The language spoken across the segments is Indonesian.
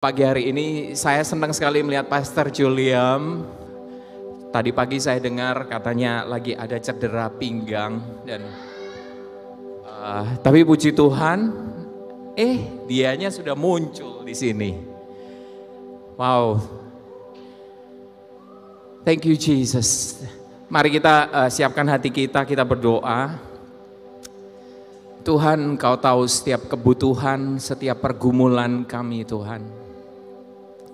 Pagi hari ini saya senang sekali melihat Pastor Juliam. Tadi pagi saya dengar katanya lagi ada cedera pinggang dan tapi puji Tuhan, dianya sudah muncul di sini. Wow, thank you Jesus. Mari kita siapkan hati kita berdoa. Tuhan, Engkau tahu setiap kebutuhan, setiap pergumulan kami Tuhan.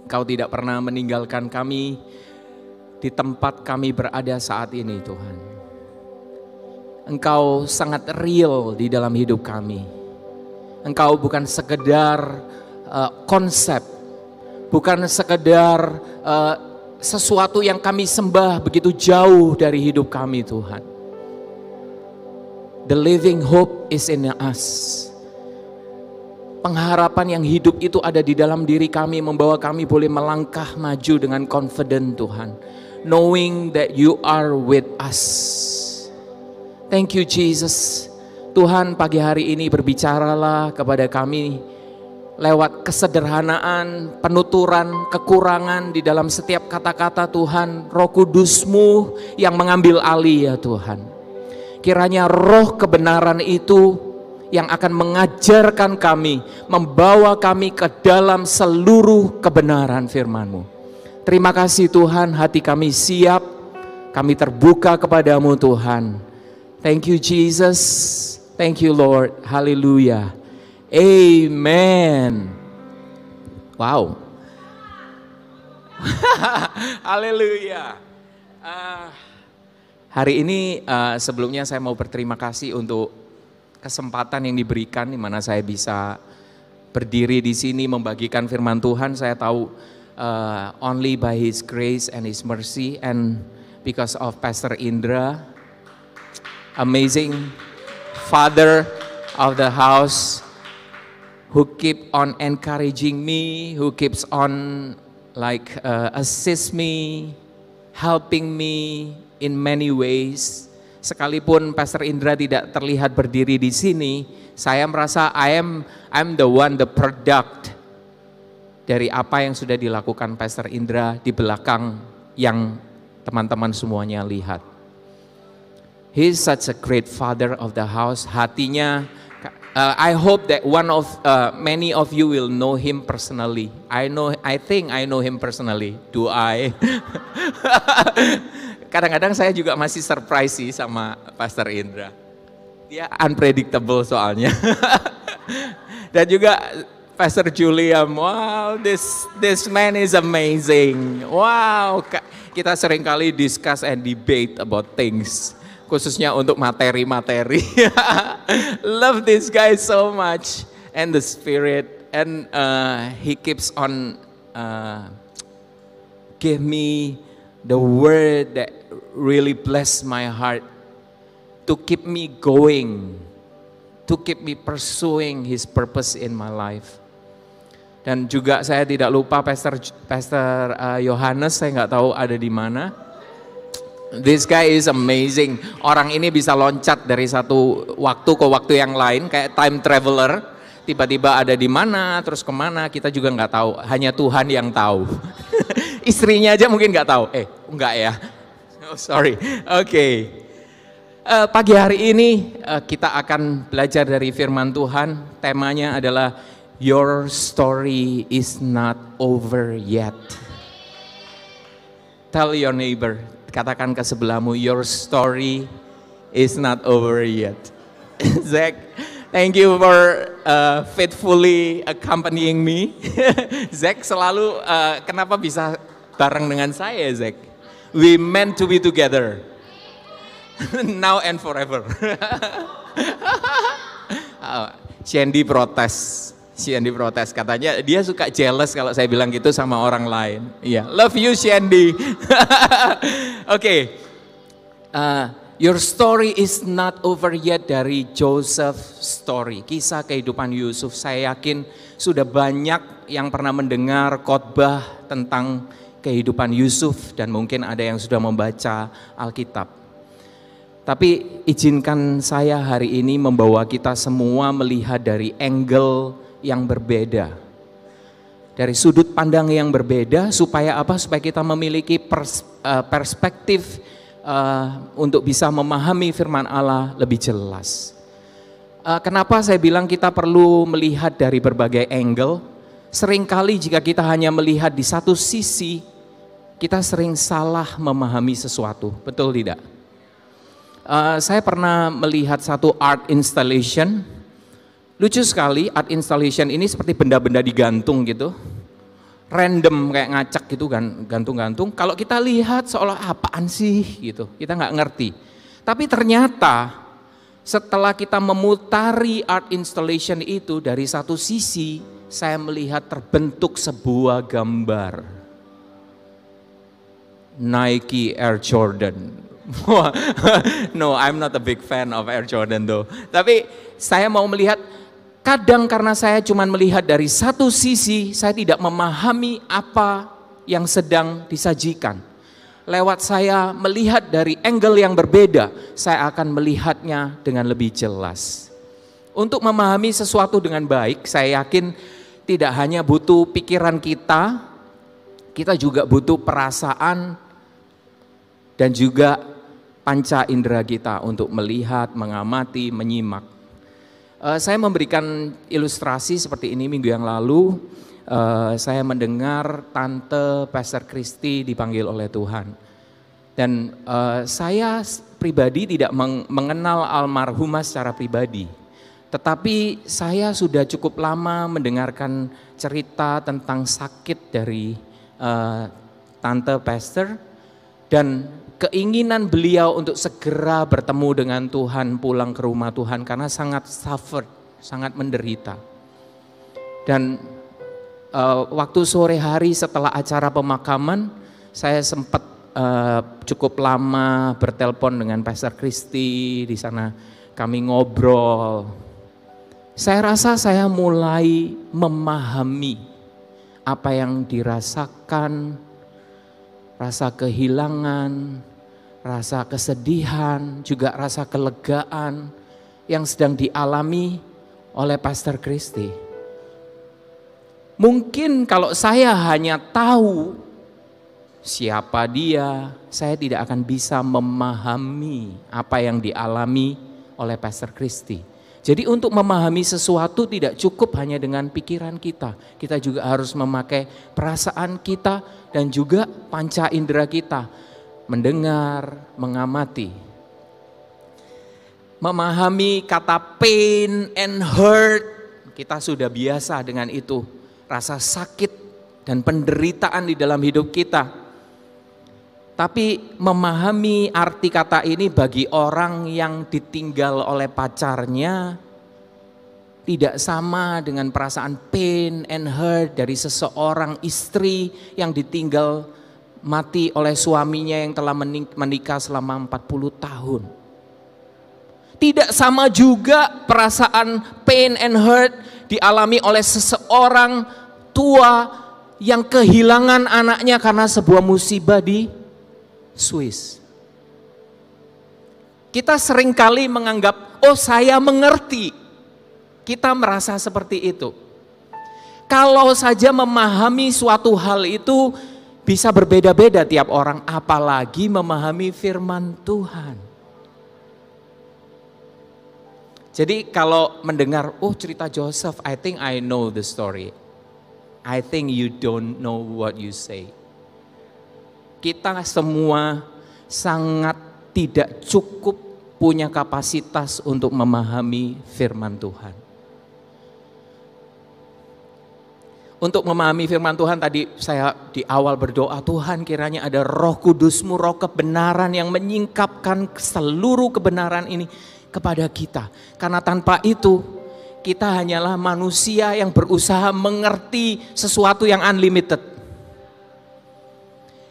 Engkau tidak pernah meninggalkan kami di tempat kami berada saat ini Tuhan. Engkau sangat real di dalam hidup kami. Engkau bukan sekedar konsep, bukan sekedar sesuatu yang kami sembah begitu jauh dari hidup kami Tuhan. The living hope is in us. Pengharapan yang hidup itu ada di dalam diri kami, membawa kami boleh melangkah maju dengan confident Tuhan. Knowing that you are with us. Thank you Jesus. Tuhan, pagi hari ini berbicaralah kepada kami lewat kesederhanaan, penuturan, kekurangan di dalam setiap kata-kata Tuhan. Roh Kudus-Mu yang mengambil alih ya Tuhan. Kiranya roh kebenaran itu yang akan mengajarkan kami, membawa kami ke dalam seluruh kebenaran firman-Mu. Terima kasih Tuhan, hati kami siap, kami terbuka kepadamu Tuhan. Thank you Jesus, thank you Lord, haleluya, amen. Wow, haleluya. Hari ini sebelumnya saya mau berterima kasih untuk kesempatan yang diberikan di mana saya bisa berdiri di sini membagikan firman Tuhan. Saya tahu only by His grace and His mercy and because of Pastor Indra, amazing father of the house, who keep on encouraging me, who keeps on assist me, helping me in many ways. Sekalipun Pastor Indra tidak terlihat berdiri di sini, saya merasa I'm the product dari apa yang sudah dilakukan Pastor Indra di belakang yang teman-teman semuanya lihat. He is such a great father of the house. Hatinya, I hope that many of you will know him personally. I think I know him personally. Do I? Kadang-kadang saya juga masih surprise sih sama Pastor Indra. Dia unpredictable soalnya. Dan juga Pastor Juliam, wow, this man is amazing. Wow, kita sering kali discuss and debate about things, khususnya untuk materi-materi. Love this guy so much and the spirit, and he keeps on give me the word that really bless my heart to keep me going, to keep me pursuing His purpose in my life. Dan juga saya tidak lupa Pastor Yohanes, saya nggak tahu ada di mana. This guy is amazing. Orang ini bisa loncat dari satu waktu ke waktu yang lain kayak time traveler. Tiba-tiba ada di mana, terus kemana kita juga nggak tahu. Hanya Tuhan yang tahu. Istrinya aja mungkin nggak tahu. Enggak ya. Oh, sorry. Oke. Pagi hari ini kita akan belajar dari firman Tuhan. Temanya adalah Your story is not over yet. Tell your neighbor, katakan ke sebelahmu, your story is not over yet. Zach, thank you for faithfully accompanying me. Zach selalu kenapa bisa bareng dengan saya, Zach? We meant to be together. Now and forever. Shandy protes. Katanya dia suka jealous kalau saya bilang gitu sama orang lain. Iya, love you Shandy. Oke. Your story is not over yet dari Joseph story. Kisah kehidupan Yusuf. Saya yakin sudah banyak yang pernah mendengar khotbah tentang kehidupan Yusuf dan mungkin ada yang sudah membaca Alkitab. Tapi izinkan saya hari ini membawa kita semua melihat dari angle yang berbeda. dari sudut pandang yang berbeda, supaya apa? Supaya kita memiliki perspektif untuk bisa memahami firman Allah lebih jelas. Kenapa saya bilang kita perlu melihat dari berbagai angle? Seringkali jika kita hanya melihat di satu sisi, kita sering salah memahami sesuatu, betul tidak? Saya pernah melihat satu art installation, lucu sekali. Art installation ini seperti benda-benda digantung gitu, random kayak ngacak gitu kan, gantung-gantung. Kalau kita lihat seolah apaan sih gitu, kita nggak ngerti. Tapi ternyata setelah kita memutari art installation itu dari satu sisi, saya melihat terbentuk sebuah gambar Nike Air Jordan. No, I'm not a big fan of Air Jordan though. Tapi saya mau melihat, kadang karena saya cuma melihat dari satu sisi, saya tidak memahami apa yang sedang disajikan. Lewat saya melihat dari angle yang berbeda, saya akan melihatnya dengan lebih jelas. Untuk memahami sesuatu dengan baik, saya yakin tidak hanya butuh pikiran kita juga butuh perasaan dan juga panca indera kita untuk melihat, mengamati, menyimak. Saya memberikan ilustrasi seperti ini minggu yang lalu. Saya mendengar Tante Pastor Christy dipanggil oleh Tuhan. Dan saya pribadi tidak mengenal almarhumah secara pribadi. Tetapi saya sudah cukup lama mendengarkan cerita tentang sakit dari Tante Pastor. Dan keinginan beliau untuk segera bertemu dengan Tuhan, pulang ke rumah Tuhan karena sangat suffered, sangat menderita. Dan waktu sore hari setelah acara pemakaman, saya sempat cukup lama bertelepon dengan Pastor Christy, di sana kami ngobrol. Saya rasa saya mulai memahami apa yang dirasakan, rasa kehilangan, rasa kesedihan, juga rasa kelegaan yang sedang dialami oleh Pastor Christy. Mungkin kalau saya hanya tahu siapa dia, saya tidak akan bisa memahami apa yang dialami oleh Pastor Christy. Jadi untuk memahami sesuatu tidak cukup hanya dengan pikiran kita. Kita juga harus memakai perasaan kita dan juga panca indera kita. Mendengar, mengamati. Memahami kata pain and hurt, kita sudah biasa dengan itu. Rasa sakit dan penderitaan di dalam hidup kita. Tapi memahami arti kata ini bagi orang yang ditinggal oleh pacarnya tidak sama dengan perasaan pain and hurt dari seseorang istri yang ditinggal mati oleh suaminya yang telah menikah selama 40 tahun. Tidak sama juga perasaan pain and hurt dialami oleh seseorang tua yang kehilangan anaknya karena sebuah musibah di Swiss. Kita seringkali menganggap, oh saya mengerti. Kita merasa seperti itu. Kalau saja memahami suatu hal itu bisa berbeda-beda tiap orang, apalagi memahami firman Tuhan. Jadi kalau mendengar, oh cerita Joseph, I think I know the story. I think you don't know what you say. Kita semua sangat tidak cukup punya kapasitas untuk memahami firman Tuhan. Untuk memahami firman Tuhan tadi saya di awal berdoa, Tuhan kiranya ada Roh Kudus-Mu, Roh kebenaran yang menyingkapkan seluruh kebenaran ini kepada kita. Karena tanpa itu kita hanyalah manusia yang berusaha mengerti sesuatu yang unlimited.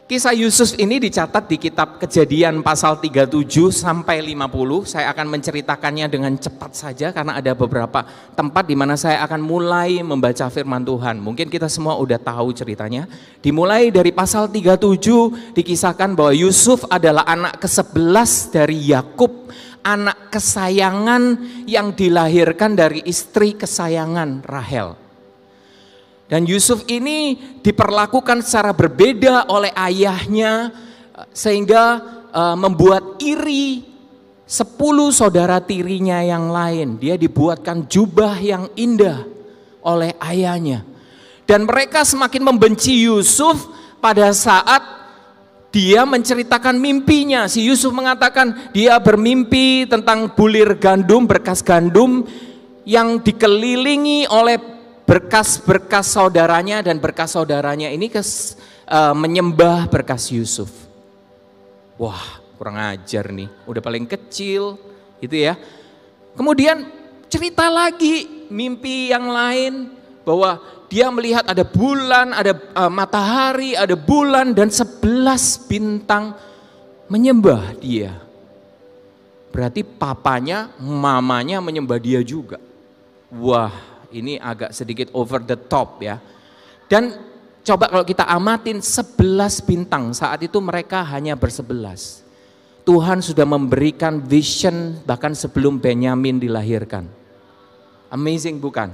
Kisah Yusuf ini dicatat di kitab Kejadian pasal 37 sampai 50. Saya akan menceritakannya dengan cepat saja karena ada beberapa tempat di mana saya akan mulai membaca firman Tuhan. Mungkin kita semua udah tahu ceritanya. Dimulai dari pasal 37 dikisahkan bahwa Yusuf adalah anak ke-11 dari Yakub, anak kesayangan yang dilahirkan dari istri kesayangan Rahel. Dan Yusuf ini diperlakukan secara berbeda oleh ayahnya sehingga membuat iri 10 saudara tirinya yang lain. Dia dibuatkan jubah yang indah oleh ayahnya. Dan mereka semakin membenci Yusuf pada saat dia menceritakan mimpinya. Si Yusuf mengatakan dia bermimpi tentang bulir gandum, berkas gandum yang dikelilingi oleh berkas-berkas saudaranya, dan berkas saudaranya ini menyembah berkas Yusuf. Wah, kurang ajar nih, udah paling kecil gitu ya. Kemudian cerita lagi mimpi yang lain bahwa dia melihat ada bulan, ada matahari, ada bulan, dan 11 bintang menyembah dia. Berarti papanya, mamanya menyembah dia juga. Wah, ini agak sedikit over the top ya. Dan coba kalau kita amatin 11 bintang, saat itu mereka hanya bersebelas. Tuhan sudah memberikan vision bahkan sebelum Benyamin dilahirkan. Amazing bukan?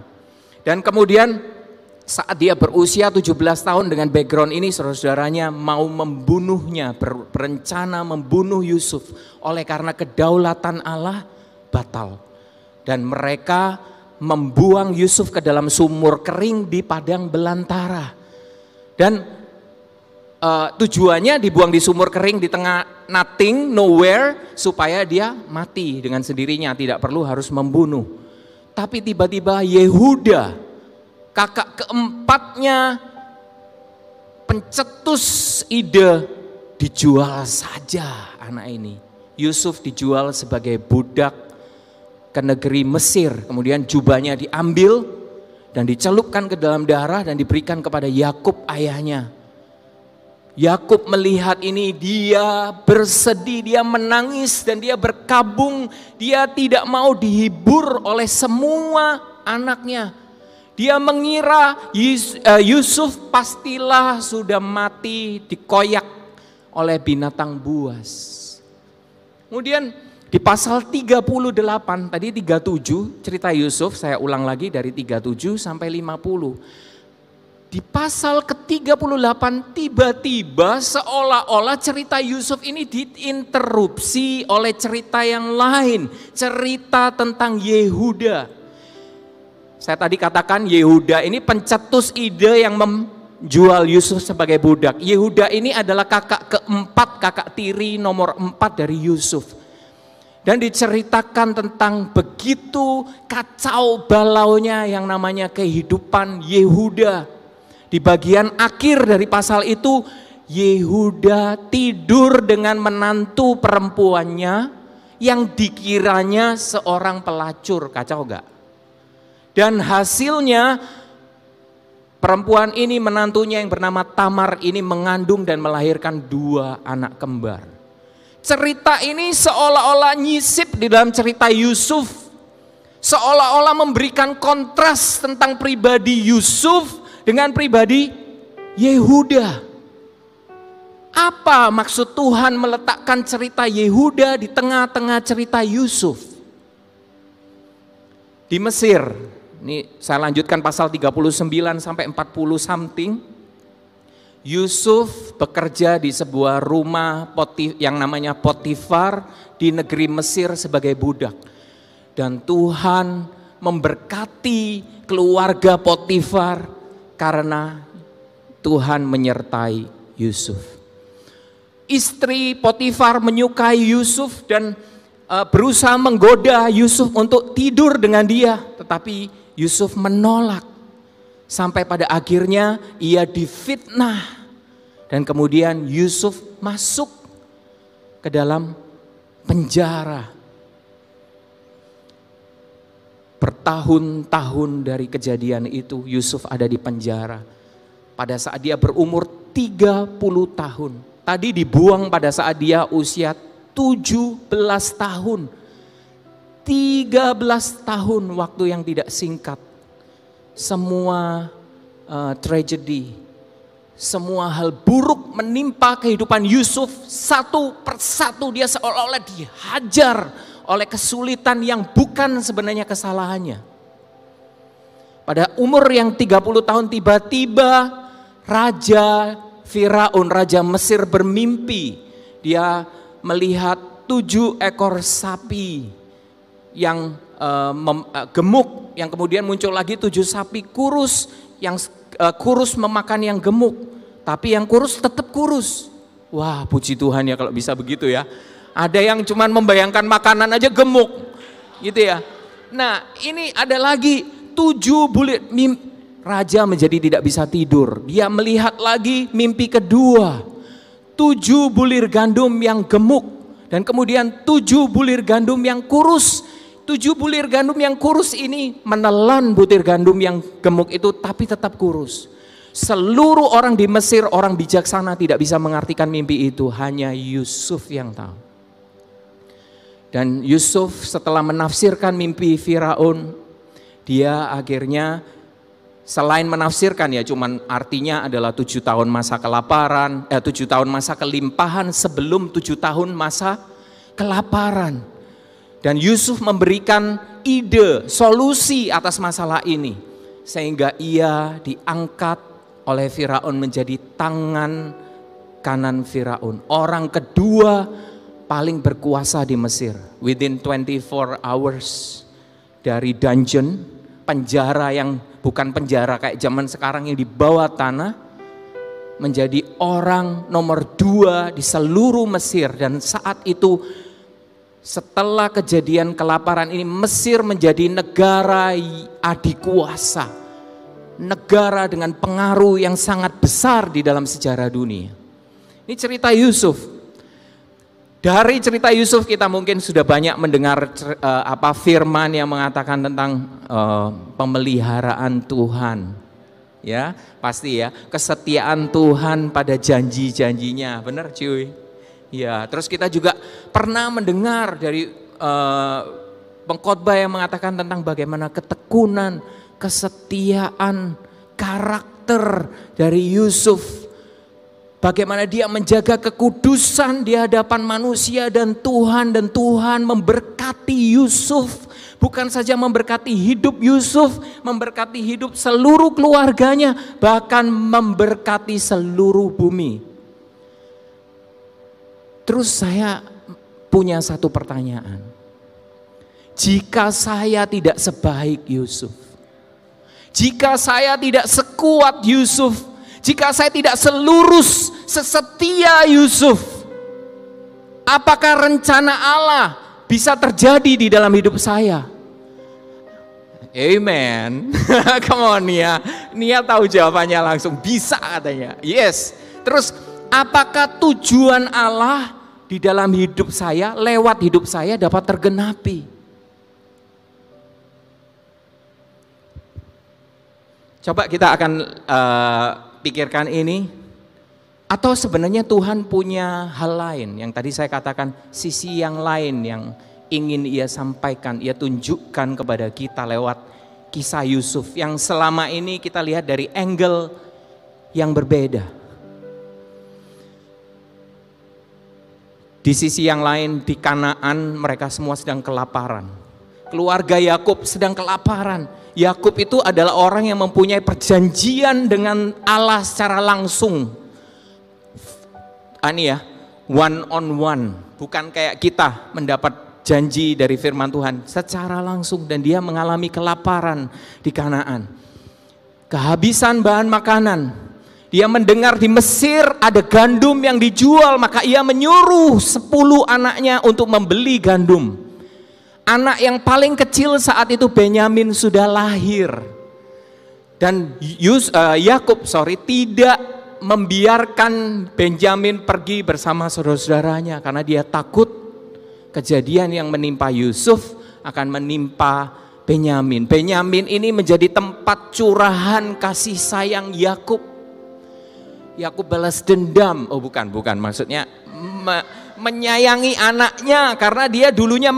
Dan kemudian saat dia berusia 17 tahun dengan background ini, saudara-saudaranya mau membunuhnya, berencana membunuh Yusuf. Oleh karena kedaulatan Allah batal. Dan mereka membuang Yusuf ke dalam sumur kering di padang belantara. Dan tujuannya dibuang di sumur kering di tengah nothing, nowhere, supaya dia mati dengan sendirinya, tidak perlu harus membunuh. Tapi tiba-tiba Yehuda, kakak keempatnya, pencetus ide, dijual saja anak ini. Yusuf dijual sebagai budak ke negeri Mesir, kemudian jubahnya diambil dan dicelupkan ke dalam darah dan diberikan kepada Yakub ayahnya. Yakub melihat ini, dia bersedih, dia menangis dan dia berkabung. Dia tidak mau dihibur oleh semua anaknya. Dia mengira Yusuf pastilah sudah mati dikoyak oleh binatang buas. Kemudian di pasal 38, tadi 37 cerita Yusuf, saya ulang lagi dari 37 sampai 50. Di pasal ke-38 tiba-tiba seolah-olah cerita Yusuf ini diinterupsi oleh cerita yang lain. Cerita tentang Yehuda. Saya tadi katakan Yehuda ini pencetus ide yang menjual Yusuf sebagai budak. Yehuda ini adalah kakak keempat, kakak tiri nomor 4 dari Yusuf. Dan diceritakan tentang begitu kacau balaunya yang namanya kehidupan Yehuda. Di bagian akhir dari pasal itu, Yehuda tidur dengan menantu perempuannya yang dikiranya seorang pelacur. Kacau gak? Dan hasilnya perempuan ini, menantunya yang bernama Tamar ini mengandung dan melahirkan 2 anak kembar. Cerita ini seolah-olah nyisip di dalam cerita Yusuf. Seolah-olah memberikan kontras tentang pribadi Yusuf dengan pribadi Yehuda. Apa maksud Tuhan meletakkan cerita Yehuda di tengah-tengah cerita Yusuf? Di Mesir, ini saya lanjutkan pasal 39 sampai 40 something. Yusuf bekerja di sebuah rumah yang namanya Potifar di negeri Mesir sebagai budak. Dan Tuhan memberkati keluarga Potifar karena Tuhan menyertai Yusuf. Istri Potifar menyukai Yusuf dan berusaha menggoda Yusuf untuk tidur dengan dia. Tetapi Yusuf menolak. Sampai pada akhirnya ia difitnah dan kemudian Yusuf masuk ke dalam penjara. Bertahun-tahun dari kejadian itu Yusuf ada di penjara. Pada saat dia berumur 30 tahun. Tadi dibuang pada saat dia usia 17 tahun. 13 tahun waktu yang tidak singkat. Semua tragedi, semua hal buruk menimpa kehidupan Yusuf satu persatu. Dia seolah-olah dihajar oleh kesulitan yang bukan sebenarnya kesalahannya. Pada umur yang 30 tahun tiba-tiba Raja Firaun, Raja Mesir bermimpi. Dia melihat 7 ekor sapi yang gemuk, yang kemudian muncul lagi 7 sapi kurus, yang kurus memakan yang gemuk, tapi yang kurus tetap kurus. Wah, puji Tuhan ya kalau bisa begitu ya. Ada yang cuman membayangkan makanan aja gemuk gitu ya. Nah, ini ada lagi 7 bulir. Raja menjadi tidak bisa tidur. Dia melihat lagi mimpi kedua. 7 bulir gandum yang gemuk dan kemudian 7 bulir gandum yang kurus. 7 bulir gandum yang kurus ini menelan butir gandum yang gemuk itu tapi tetap kurus. Seluruh orang di Mesir, orang bijaksana tidak bisa mengartikan mimpi itu, hanya Yusuf yang tahu. Dan Yusuf setelah menafsirkan mimpi Firaun, dia akhirnya selain menafsirkan ya cuman artinya adalah 7 tahun masa kelaparan, 7 tahun masa kelimpahan sebelum 7 tahun masa kelaparan. Dan Yusuf memberikan ide, solusi atas masalah ini. Sehingga ia diangkat oleh Firaun menjadi tangan kanan Firaun. Orang kedua paling berkuasa di Mesir. Within 24 hours dari dungeon, penjara yang bukan penjara kayak zaman sekarang yang di bawah tanah, menjadi orang nomor 2 di seluruh Mesir. Dan saat itu setelah kejadian kelaparan ini Mesir menjadi negara adikuasa, negara dengan pengaruh yang sangat besar di dalam sejarah dunia. Ini cerita Yusuf. Dari cerita Yusuf kita mungkin sudah banyak mendengar firman yang mengatakan tentang pemeliharaan Tuhan. Ya, pasti ya, kesetiaan Tuhan pada janji-janjinya. Benar cuy. Ya, terus kita juga pernah mendengar dari pengkhotbah yang mengatakan tentang bagaimana ketekunan, kesetiaan, karakter dari Yusuf. Bagaimana dia menjaga kekudusan di hadapan manusia dan Tuhan memberkati Yusuf. Bukan saja memberkati hidup Yusuf, memberkati hidup seluruh keluarganya, bahkan memberkati seluruh bumi. Terus saya punya satu pertanyaan. Jika saya tidak sebaik Yusuf, jika saya tidak sekuat Yusuf, jika saya tidak selurus, sesetia Yusuf, apakah rencana Allah bisa terjadi di dalam hidup saya? Amen. Come on Nia. Nia tahu jawabannya langsung, bisa katanya. Yes. Terus apakah tujuan Allah di dalam hidup saya, lewat hidup saya dapat tergenapi? Coba kita akan pikirkan ini. Atau sebenarnya Tuhan punya hal lain yang tadi saya katakan, sisi yang lain yang ingin ia sampaikan, ia tunjukkan kepada kita lewat kisah Yusuf yang selama ini kita lihat dari angle yang berbeda. Di sisi yang lain di Kanaan mereka semua sedang kelaparan. Keluarga Yakub sedang kelaparan. Yakub itu adalah orang yang mempunyai perjanjian dengan Allah secara langsung. Ini ya, one on one, bukan kayak kita mendapat janji dari firman Tuhan secara langsung, dan dia mengalami kelaparan di Kanaan. Kehabisan bahan makanan. Dia mendengar di Mesir ada gandum yang dijual, maka ia menyuruh 10 anaknya untuk membeli gandum. Anak yang paling kecil saat itu Benyamin sudah lahir. Dan Yakub tidak membiarkan Benyamin pergi bersama saudara-saudaranya karena dia takut kejadian yang menimpa Yusuf akan menimpa Benyamin. Benyamin ini menjadi tempat curahan kasih sayang Yakub. Yakub balas dendam. Oh bukan, maksudnya menyayangi anaknya karena dia dulunya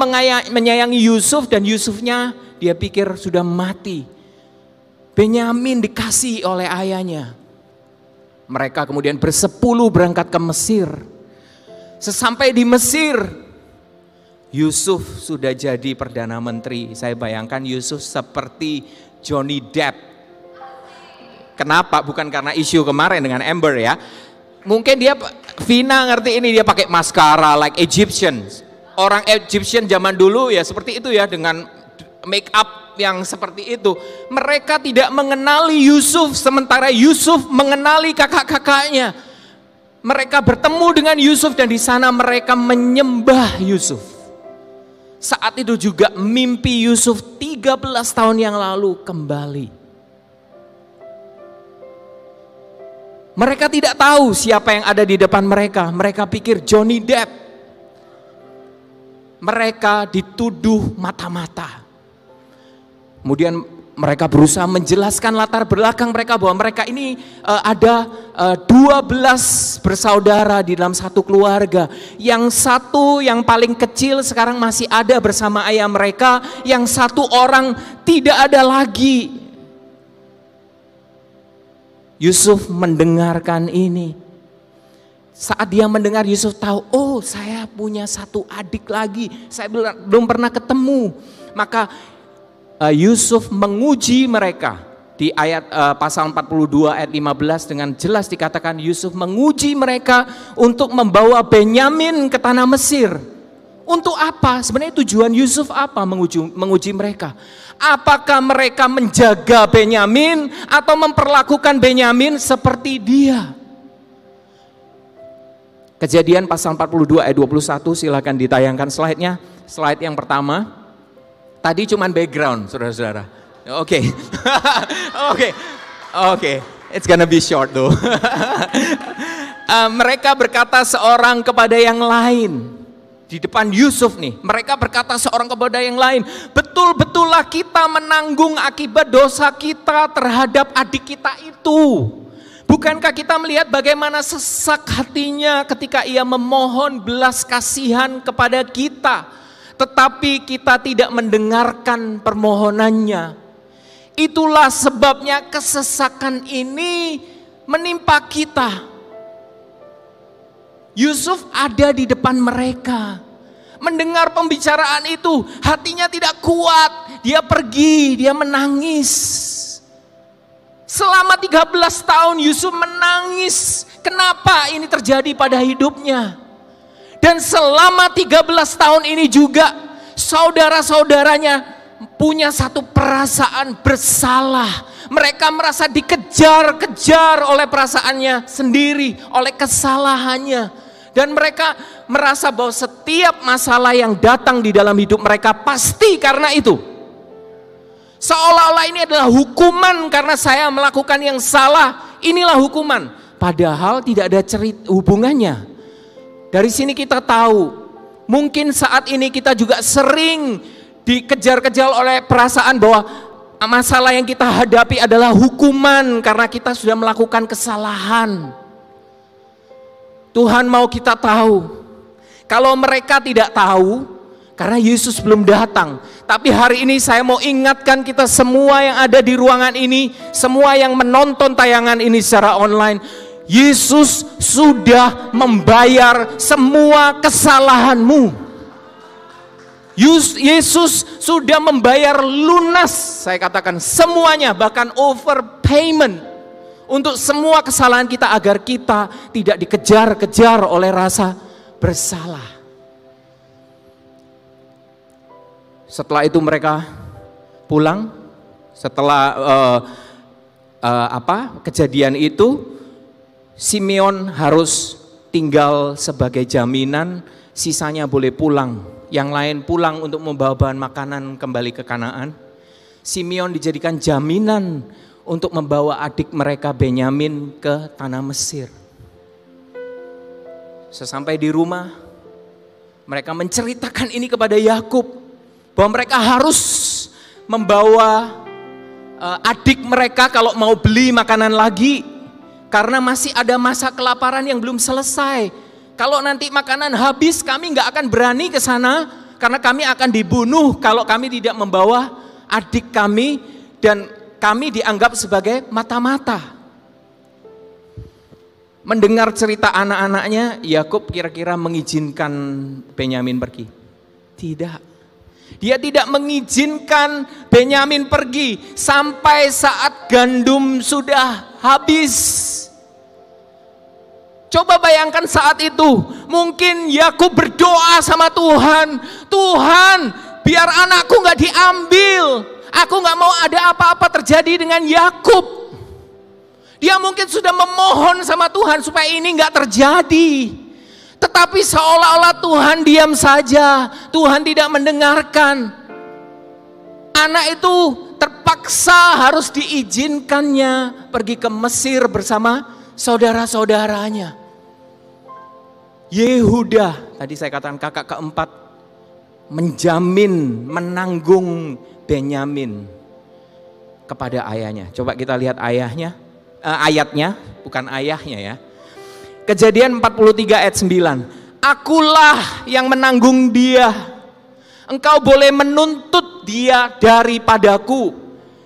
menyayangi Yusuf dan Yusufnya dia pikir sudah mati. Benyamin dikasih oleh ayahnya. Mereka kemudian bersepuluh berangkat ke Mesir. Sesampai di Mesir, Yusuf sudah jadi Perdana Menteri. Saya bayangkan Yusuf seperti Johnny Depp. Kenapa? Bukan karena isu kemarin dengan Amber ya. Mungkin dia, Vina ngerti ini, dia pakai maskara like Egyptian. Orang Egyptian zaman dulu ya seperti itu ya, dengan make up yang seperti itu. Mereka tidak mengenali Yusuf, sementara Yusuf mengenali kakak-kakaknya. Mereka bertemu dengan Yusuf dan di sana mereka menyembah Yusuf. Saat itu juga mimpi Yusuf 13 tahun yang lalu kembali. Mereka tidak tahu siapa yang ada di depan mereka. Mereka pikir Johnny Depp. Mereka dituduh mata-mata. Kemudian mereka berusaha menjelaskan latar belakang mereka bahwa mereka ini ada 12 bersaudara di dalam satu keluarga. Yang satu yang paling kecil sekarang masih ada bersama ayah mereka. Yang satu orang tidak ada lagi. Yusuf mendengarkan ini. Saat dia mendengar, Yusuf tahu, oh saya punya satu adik lagi, saya belum pernah ketemu. Maka Yusuf menguji mereka. Di ayat pasal 42 ayat 15 dengan jelas dikatakan Yusuf menguji mereka untuk membawa Benyamin ke tanah Mesir. Untuk apa? Sebenarnya tujuan Yusuf apa menguji mereka? Apakah mereka menjaga Benyamin atau memperlakukan Benyamin seperti dia? Kejadian pasal 42 ayat 21, silakan ditayangkan slide-nya. Slide yang pertama. Tadi cuman background, saudara-saudara. Oke. Oke. It's gonna be short though. Mereka berkata seorang kepada yang lain. Di depan Yusuf nih, mereka berkata seorang kepada yang lain, betul-betullah kita menanggung akibat dosa kita terhadap adik kita itu. Bukankah kita melihat bagaimana sesak hatinya ketika ia memohon belas kasihan kepada kita, tetapi kita tidak mendengarkan permohonannya. Itulah sebabnya kesesakan ini menimpa kita. Yusuf ada di depan mereka, mendengar pembicaraan itu, hatinya tidak kuat, dia pergi, dia menangis. Selama 13 tahun Yusuf menangis, kenapa ini terjadi pada hidupnya? Dan selama 13 tahun ini juga saudara-saudaranya punya satu perasaan bersalah. Mereka merasa dikejar-kejar oleh perasaannya sendiri, oleh kesalahannya. Dan mereka merasa bahwa setiap masalah yang datang di dalam hidup mereka pasti karena itu. Seolah-olah ini adalah hukuman karena saya melakukan yang salah. Inilah hukuman. Padahal tidak ada hubungannya. Dari sini kita tahu, mungkin saat ini kita juga sering dikejar-kejar oleh perasaan bahwa masalah yang kita hadapi adalah hukuman karena kita sudah melakukan kesalahan. Tuhan mau kita tahu, kalau mereka tidak tahu, karena Yesus belum datang. Tapi hari ini saya mau ingatkan kita semua yang ada di ruangan ini, semua yang menonton tayangan ini secara online, Yesus sudah membayar semua kesalahanmu. Yesus sudah membayar lunas, saya katakan semuanya, bahkan overpayment untuk semua kesalahan kita agar kita tidak dikejar-kejar oleh rasa bersalah. Setelah itu mereka pulang, setelah kejadian itu, Simeon harus tinggal sebagai jaminan, sisanya boleh pulang. Yang lain pulang untuk membawa bahan makanan kembali ke Kanaan. Simeon dijadikan jaminan untuk membawa adik mereka Benyamin ke tanah Mesir. Sesampai di rumah, mereka menceritakan ini kepada Yakub, bahwa mereka harus membawa adik mereka kalau mau beli makanan lagi, karena masih ada masa kelaparan yang belum selesai. Kalau nanti makanan habis, kami nggak akan berani ke sana, karena kami akan dibunuh kalau kami tidak membawa adik kami, dan kami dianggap sebagai mata-mata. Mendengar cerita anak-anaknya, Yakub kira-kira mengizinkan Benyamin pergi? Tidak. Dia tidak mengizinkan Benyamin pergi sampai saat gandum sudah habis. Coba bayangkan saat itu, mungkin Yakub berdoa sama Tuhan, Tuhan biar anakku gak diambil, aku gak mau ada apa-apa terjadi dengan Yakub. Dia mungkin sudah memohon sama Tuhan supaya ini gak terjadi. Tetapi seolah-olah Tuhan diam saja, Tuhan tidak mendengarkan. Anak itu terpaksa harus diizinkannya pergi ke Mesir bersama saudara-saudaranya. Yehuda, tadi saya katakan kakak keempat, menjamin, menanggung Benyamin kepada ayahnya. Coba kita lihat ayatnya, bukan ayahnya ya. Kejadian 43 ayat 9. Akulah yang menanggung dia. Engkau boleh menuntut dia daripadaku.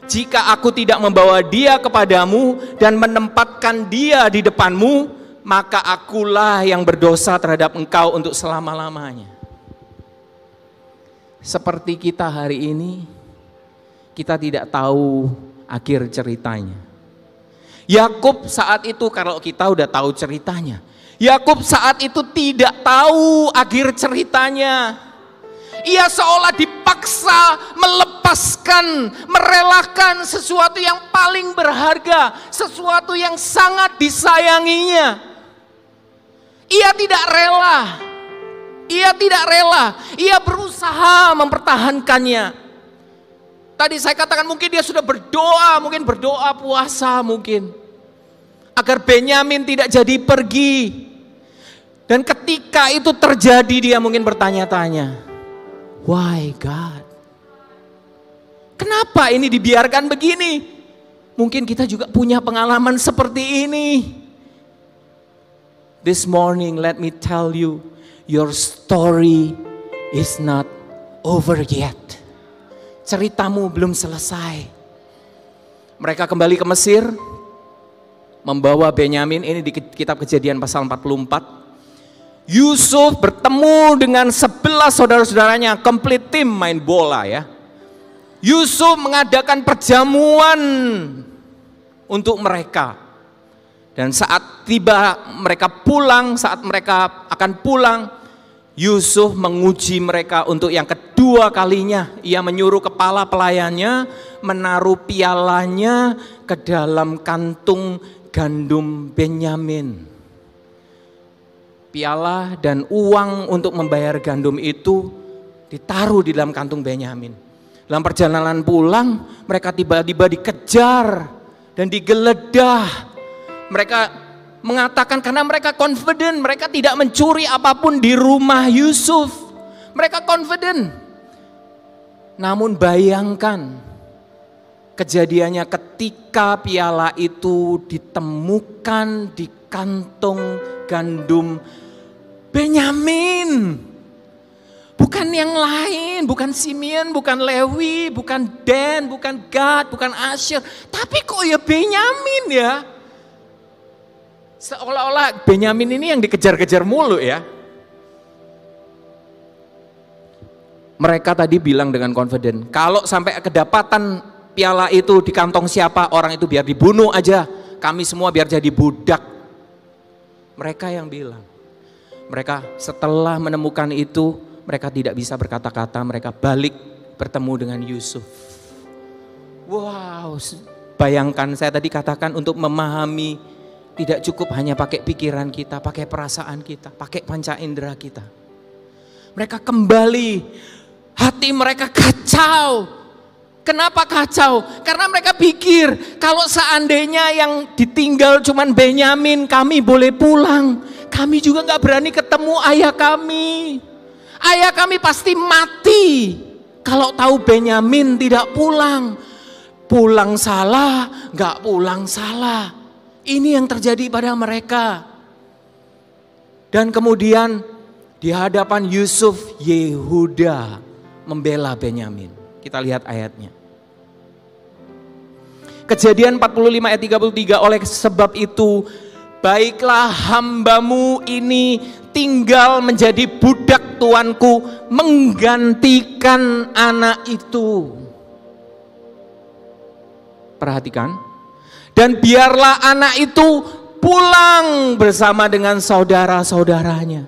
Jika aku tidak membawa dia kepadamu dan menempatkan dia di depanmu, maka akulah yang berdosa terhadap engkau untuk selama-lamanya. Seperti kita hari ini, kita tidak tahu akhir ceritanya. Yakub saat itu, kalau kita udah tahu ceritanya, Yakub saat itu tidak tahu akhir ceritanya. Ia seolah dipaksa melepaskan, merelakan sesuatu yang paling berharga, sesuatu yang sangat disayanginya. Ia tidak rela, ia berusaha mempertahankannya. Tadi saya katakan mungkin dia sudah berdoa, mungkin berdoa puasa mungkin, agar Benyamin tidak jadi pergi. Dan ketika itu terjadi dia mungkin bertanya-tanya, why God? Kenapa ini dibiarkan begini? Mungkin kita juga punya pengalaman seperti ini. This morning let me tell you, your story is not over yet. Ceritamu belum selesai. Mereka kembali ke Mesir, membawa Benyamin, ini di kitab Kejadian pasal 44. Yusuf bertemu dengan 11 saudara-saudaranya, complete tim main bola ya. Yusuf mengadakan perjamuan untuk mereka. Dan saat tiba mereka pulang, saat mereka akan pulang, Yusuf menguji mereka untuk yang kedua kalinya. Ia menyuruh kepala pelayannya menaruh pialanya ke dalam kantung gandum Benyamin. Piala dan uang untuk membayar gandum itu ditaruh di dalam kantung Benyamin. Dalam perjalanan pulang, mereka tiba-tiba dikejar dan digeledah. Mereka mengatakan karena mereka confident, mereka tidak mencuri apapun di rumah Yusuf. Mereka confident. Namun bayangkan kejadiannya ketika piala itu ditemukan di kantong gandum Benyamin. Bukan yang lain, bukan Simeon, bukan Lewi, bukan Dan, bukan Gad, bukan Asher. Tapi kok ya Benyamin ya? Seolah-olah Benyamin ini yang dikejar-kejar mulu ya. Mereka tadi bilang dengan confident, kalau sampai kedapatan piala itu di kantong siapa, orang itu biar dibunuh aja. Kami semua biar jadi budak. Mereka yang bilang. Mereka setelah menemukan itu, mereka tidak bisa berkata-kata, mereka balik bertemu dengan Yusuf. Wow, bayangkan saya tadi katakan untuk memahami, tidak cukup hanya pakai pikiran kita, pakai perasaan kita, pakai panca indera kita. Mereka kembali, hati mereka kacau. Kenapa kacau? Karena mereka pikir kalau seandainya yang ditinggal cuman Benyamin, kami boleh pulang. Kami juga gak berani ketemu ayah kami. Ayah kami pasti mati kalau tahu Benyamin tidak pulang. Pulang salah, gak pulang salah. Ini yang terjadi pada mereka. Dan kemudian di hadapan Yusuf, Yehuda membela Benyamin. Kita lihat ayatnya. Kejadian 45 ayat 33, oleh sebab itu baiklah hambamu ini tinggal menjadi budak tuanku menggantikan anak itu. Perhatikan. Dan biarlah anak itu pulang bersama dengan saudara-saudaranya.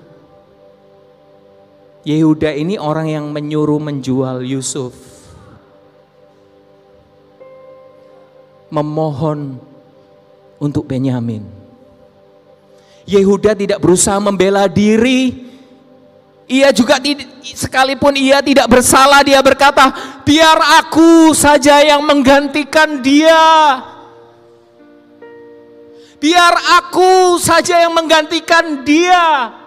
Yehuda ini orang yang menyuruh menjual Yusuf. Memohon untuk Benyamin. Yehuda tidak berusaha membela diri. Ia juga sekalipun ia tidak bersalah, dia berkata, biar aku saja yang menggantikan dia. Biar aku saja yang menggantikan dia.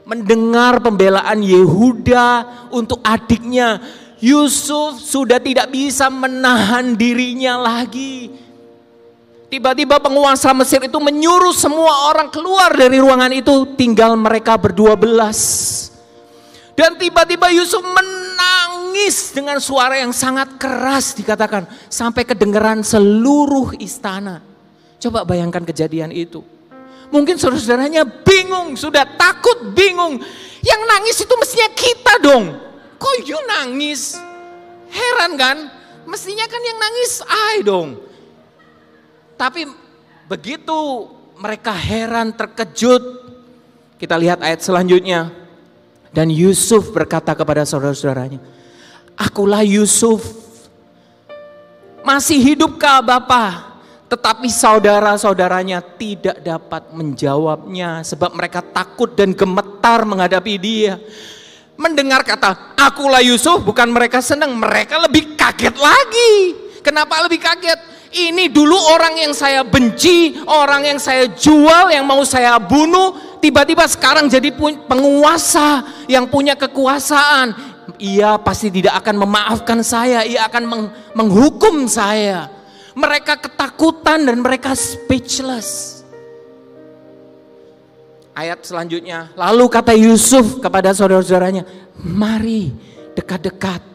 Mendengar pembelaan Yehuda untuk adiknya, Yusuf sudah tidak bisa menahan dirinya lagi. Tiba-tiba penguasa Mesir itu menyuruh semua orang keluar dari ruangan itu, tinggal mereka berdua belas. Dan tiba-tiba Yusuf menangis dengan suara yang sangat keras, dikatakan sampai kedengaran seluruh istana. Coba bayangkan kejadian itu. Mungkin saudara-saudaranya bingung, sudah takut, bingung. Yang nangis itu mestinya kita dong. Kok you nangis? Heran kan? Mestinya kan yang nangis I dong. Tapi begitu mereka heran, terkejut. Kita lihat ayat selanjutnya. Dan Yusuf berkata kepada saudara-saudaranya, akulah Yusuf. Masih hidupkah Bapa? Tetapi saudara-saudaranya tidak dapat menjawabnya. Sebab mereka takut dan gemetar menghadapi dia. Mendengar kata, akulah Yusuf, bukan mereka senang. Mereka lebih kaget lagi. Kenapa lebih kaget? Ini dulu orang yang saya benci, orang yang saya jual, yang mau saya bunuh, tiba-tiba sekarang jadi penguasa yang punya kekuasaan. Ia pasti tidak akan memaafkan saya, ia akan menghukum saya. Mereka ketakutan dan mereka speechless. Ayat selanjutnya, lalu kata Yusuf kepada saudara-saudaranya, mari dekat-dekat.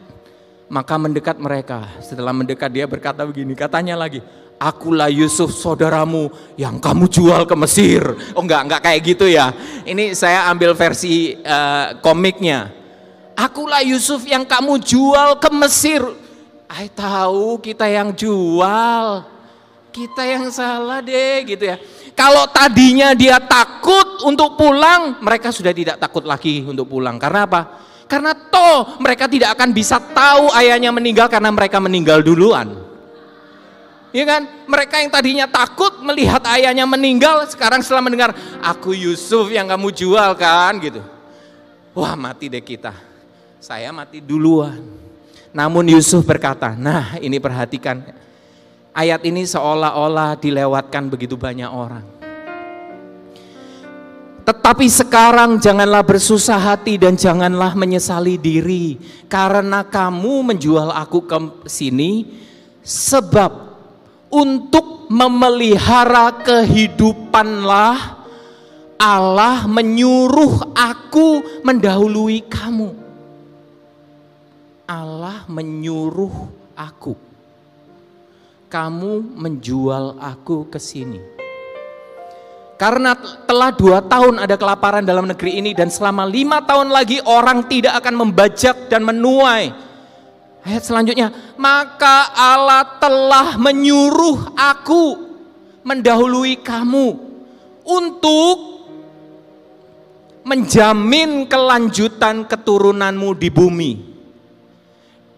Maka mendekat mereka. Setelah mendekat dia berkata begini, katanya lagi, akulah Yusuf saudaramu yang kamu jual ke Mesir. Oh enggak kayak gitu ya. Ini saya ambil versi komiknya. Akulah Yusuf yang kamu jual ke Mesir. Tahu kita yang jual, kita yang salah deh gitu ya. Kalau tadinya dia takut untuk pulang, mereka sudah tidak takut lagi untuk pulang. Karena apa? Karena toh mereka tidak akan bisa tahu ayahnya meninggal karena mereka meninggal duluan. Iya kan? Mereka yang tadinya takut melihat ayahnya meninggal, sekarang setelah mendengar, aku Yusuf yang kamu jual kan gitu. Wah mati deh kita. Saya mati duluan. Namun Yusuf berkata, nah ini perhatikan. Ayat ini seolah-olah dilewatkan begitu banyak orang. Tetapi sekarang janganlah bersusah hati dan janganlah menyesali diri. Karena kamu menjual aku ke sini. Sebab untuk memelihara kehidupanlah Allah menyuruh aku mendahului kamu. Allah menyuruh aku. Kamu menjual aku ke sini. Karena telah 2 tahun ada kelaparan dalam negeri ini dan selama 5 tahun lagi orang tidak akan membajak dan menuai. Ayat selanjutnya, maka Allah telah menyuruh aku mendahului kamu untuk menjamin kelanjutan keturunanmu di bumi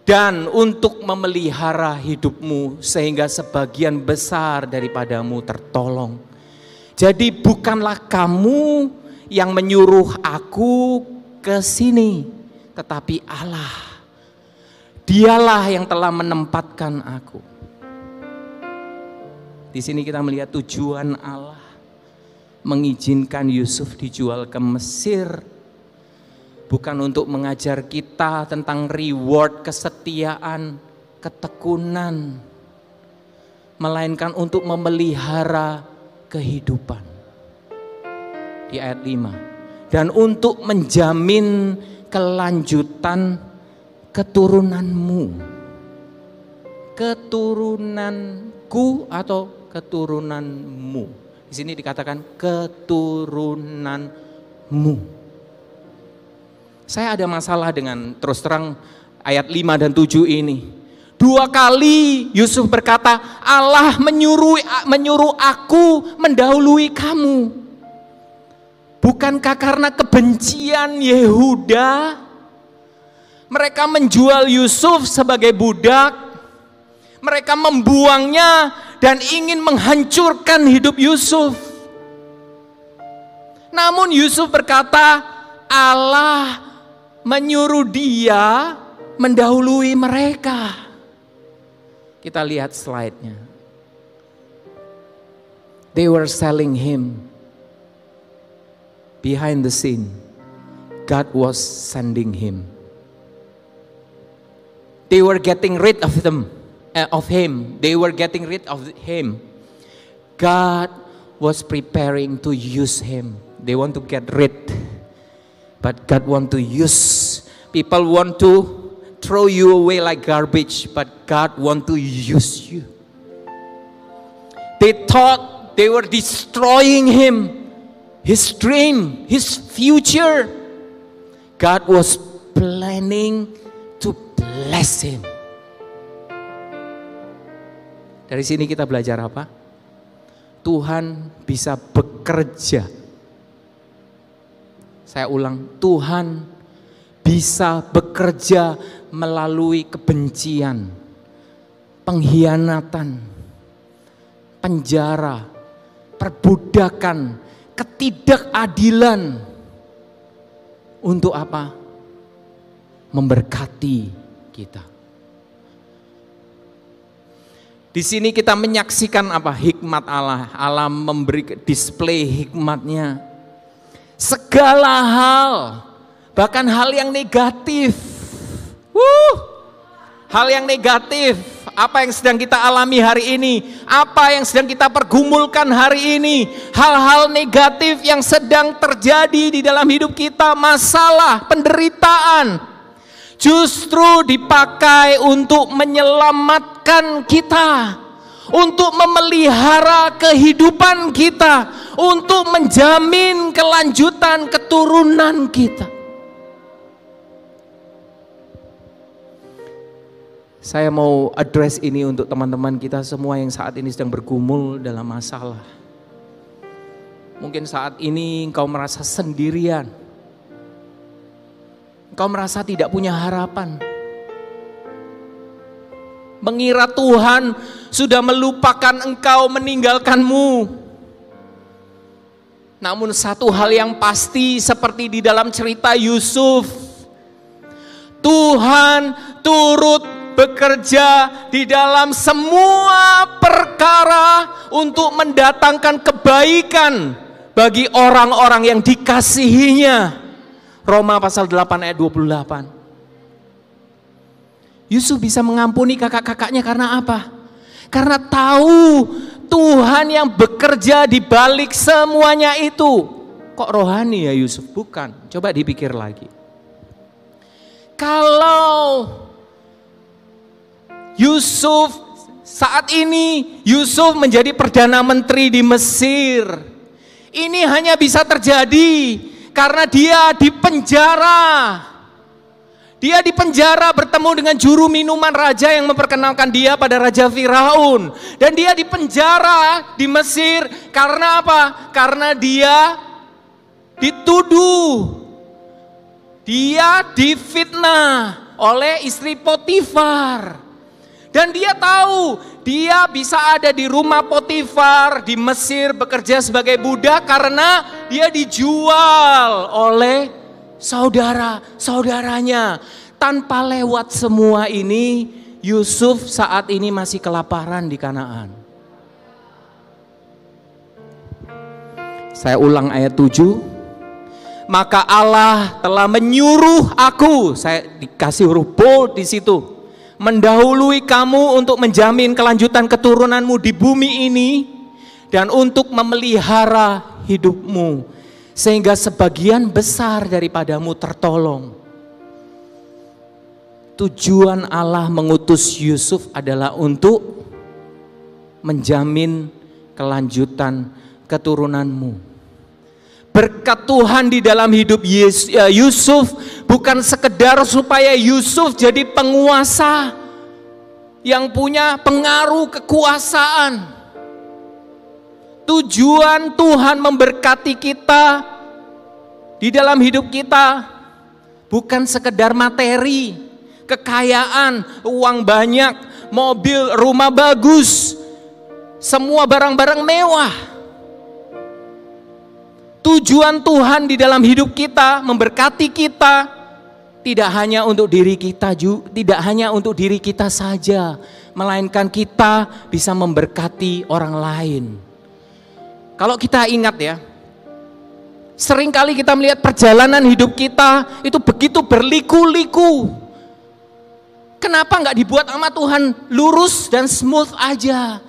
dan untuk memelihara hidupmu sehingga sebagian besar daripadamu tertolong. Jadi bukanlah kamu yang menyuruh aku ke sini, tetapi Allah. Dialah yang telah menempatkan aku. Di sini kita melihat tujuan Allah mengizinkan Yusuf dijual ke Mesir. Bukan untuk mengajar kita tentang reward kesetiaan, ketekunan. Melainkan untuk memelihara kehidupan. Di ayat 5. Dan untuk menjamin kelanjutan keturunanmu. Keturunanku atau keturunanmu. Di sini dikatakan keturunanmu. Saya ada masalah dengan terus terang ayat 5 dan 7 ini. 2 kali Yusuf berkata, Allah menyuruh aku mendahului kamu. Bukankah karena kebencian Yehuda mereka menjual Yusuf sebagai budak, mereka membuangnya dan ingin menghancurkan hidup Yusuf. Namun Yusuf berkata, Allah menyuruh dia mendahului mereka. Kita lihat slide-nya. They were selling him. Behind the scene, God was sending him. They were getting rid of him. They were getting rid of him. God was preparing to use him. They want to get rid, but God want to use. People want to throw you away like garbage, but God want to use you. They thought they were destroying him, his dream, his future. God was planning to bless him. Dari sini kita belajar apa? Tuhan bisa bekerja. Saya ulang, Tuhan bisa bekerja melalui kebencian, pengkhianatan, penjara, perbudakan, ketidakadilan. Untuk apa? Memberkati kita. Di sini kita menyaksikan apa? Hikmat Allah. Allah memberi display hikmatnya. Segala hal, bahkan hal yang negatif. Hal yang negatif, apa yang sedang kita alami hari ini, apa yang sedang kita pergumulkan hari ini, hal-hal negatif yang sedang terjadi di dalam hidup kita, masalah, penderitaan, justru dipakai untuk menyelamatkan kita, untuk memelihara kehidupan kita, untuk menjamin kelanjutan keturunan kita. Saya mau address ini untuk teman-teman kita semua yang saat ini sedang bergumul dalam masalah. Mungkin saat ini engkau merasa sendirian. Engkau merasa tidak punya harapan. Mengira Tuhan sudah melupakan engkau, meninggalkanmu. Namun satu hal yang pasti seperti di dalam cerita Yusuf, Tuhan turut bekerja di dalam semua perkara untuk mendatangkan kebaikan bagi orang-orang yang dikasihinya. Roma pasal 8 ayat 28. Yusuf bisa mengampuni kakak-kakaknya karena apa? Karena tahu Tuhan yang bekerja di balik semuanya itu. Kok rohani ya Yusuf? Bukan. Coba dipikir lagi. Kalau Yusuf saat ini Yusuf menjadi perdana menteri di Mesir, ini hanya bisa terjadi karena dia dipenjara. Dia dipenjara bertemu dengan juru minuman raja yang memperkenalkan dia pada Raja Firaun. Dan dia dipenjara di Mesir karena apa? Karena dia dituduh, dia difitnah oleh istri Potifar. Dan dia tahu dia bisa ada di rumah Potifar di Mesir bekerja sebagai budak karena dia dijual oleh saudara-saudaranya. Tanpa lewat semua ini, Yusuf saat ini masih kelaparan di Kanaan. Saya ulang ayat 7. Maka Allah telah menyuruh aku, saya dikasih huruf bold di situ, mendahului kamu untuk menjamin kelanjutan keturunanmu di bumi ini dan untuk memelihara hidupmu sehingga sebagian besar daripadamu tertolong. Tujuan Allah mengutus Yusuf adalah untuk menjamin kelanjutan keturunanmu. Berkat Tuhan di dalam hidup Yusuf bukan sekedar supaya Yusuf jadi penguasa yang punya pengaruh kekuasaan. Tujuan Tuhan memberkati kita di dalam hidup kita bukan sekedar materi, kekayaan, uang banyak, mobil, rumah bagus, semua barang-barang mewah. Tujuan Tuhan di dalam hidup kita, memberkati kita, tidak hanya untuk diri kita, tidak hanya untuk diri kita saja, melainkan kita bisa memberkati orang lain. Kalau kita ingat ya, seringkali kita melihat perjalanan hidup kita itu begitu berliku-liku. Kenapa nggak dibuat sama Tuhan lurus dan smooth aja?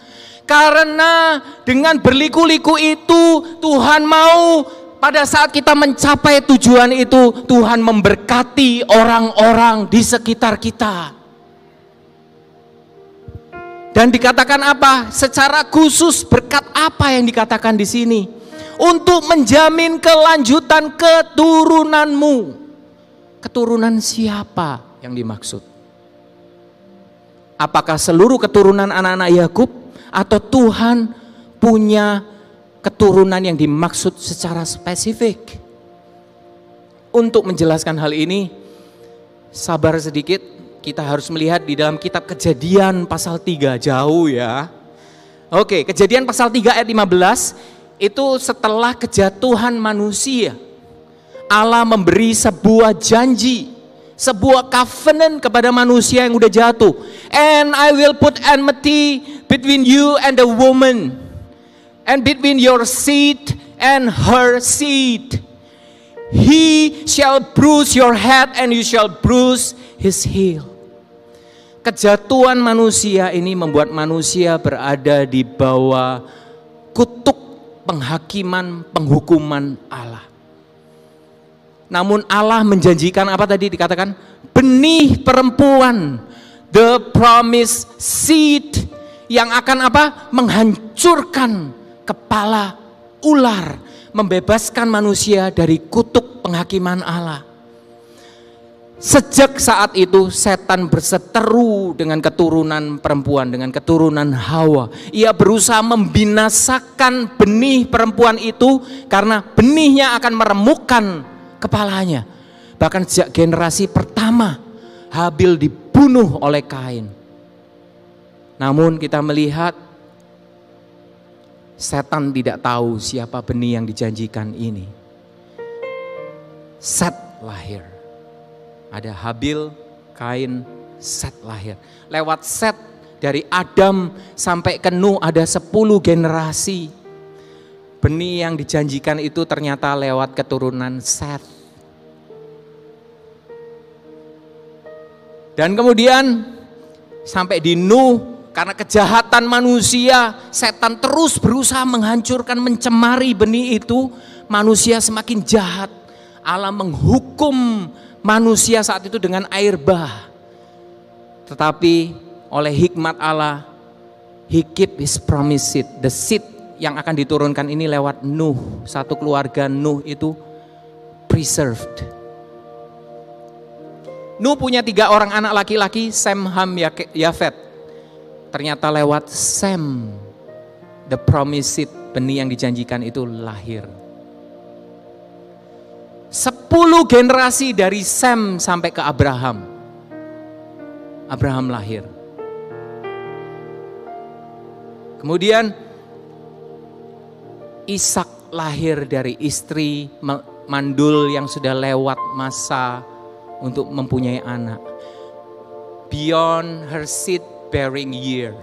Karena dengan berliku-liku itu Tuhan mau pada saat kita mencapai tujuan itu Tuhan memberkati orang-orang di sekitar kita. Dan dikatakan apa? Secara khusus berkat apa yang dikatakan di sini? Untuk menjamin kelanjutan keturunanmu. Keturunan siapa yang dimaksud? Apakah seluruh keturunan anak-anak Yakub? Atau Tuhan punya keturunan yang dimaksud secara spesifik? Untuk menjelaskan hal ini, sabar sedikit, kita harus melihat di dalam kitab Kejadian pasal 3, jauh ya. Oke, Kejadian pasal 3 ayat 15, itu setelah kejatuhan manusia, Allah memberi sebuah janji, sebuah covenant kepada manusia yang udah jatuh. And I will put enmity between you and the woman, and between your seed and her seed. He shall bruise your head and you shall bruise his heel. Kejatuhan manusia ini membuat manusia berada di bawah kutuk penghakiman, penghukuman Allah. Namun Allah menjanjikan apa tadi dikatakan? Benih perempuan, the promised seed, yang akan apa? Menghancurkan kepala ular, membebaskan manusia dari kutuk penghakiman Allah. Sejak saat itu setan berseteru dengan keturunan perempuan, dengan keturunan Hawa. Ia berusaha membinasakan benih perempuan itu karena benihnya akan meremukkan kepalanya. Bahkan sejak generasi pertama Habil dibunuh oleh Kain. Namun kita melihat setan tidak tahu siapa benih yang dijanjikan ini. Set lahir. Ada Habil, Kain, Set lahir. Lewat Set dari Adam sampai ke Nuh ada 10 generasi. Benih yang dijanjikan itu ternyata lewat keturunan Set. Dan kemudian sampai di Nuh, karena kejahatan manusia, setan terus berusaha menghancurkan, mencemari benih itu. Manusia semakin jahat. Allah menghukum manusia saat itu dengan air bah. Tetapi oleh hikmat Allah, He keep His promise seed, the seed yang akan diturunkan ini lewat Nuh, satu keluarga Nuh itu preserved. Nuh punya 3 orang anak laki-laki, Sem, Ham, Yafet. Ternyata lewat Sem, the promised seed, benih yang dijanjikan itu lahir. 10 generasi dari Sem sampai ke Abraham. Abraham lahir. Kemudian Ishak lahir dari istri mandul yang sudah lewat masa untuk mempunyai anak. Beyond her seed bearing year.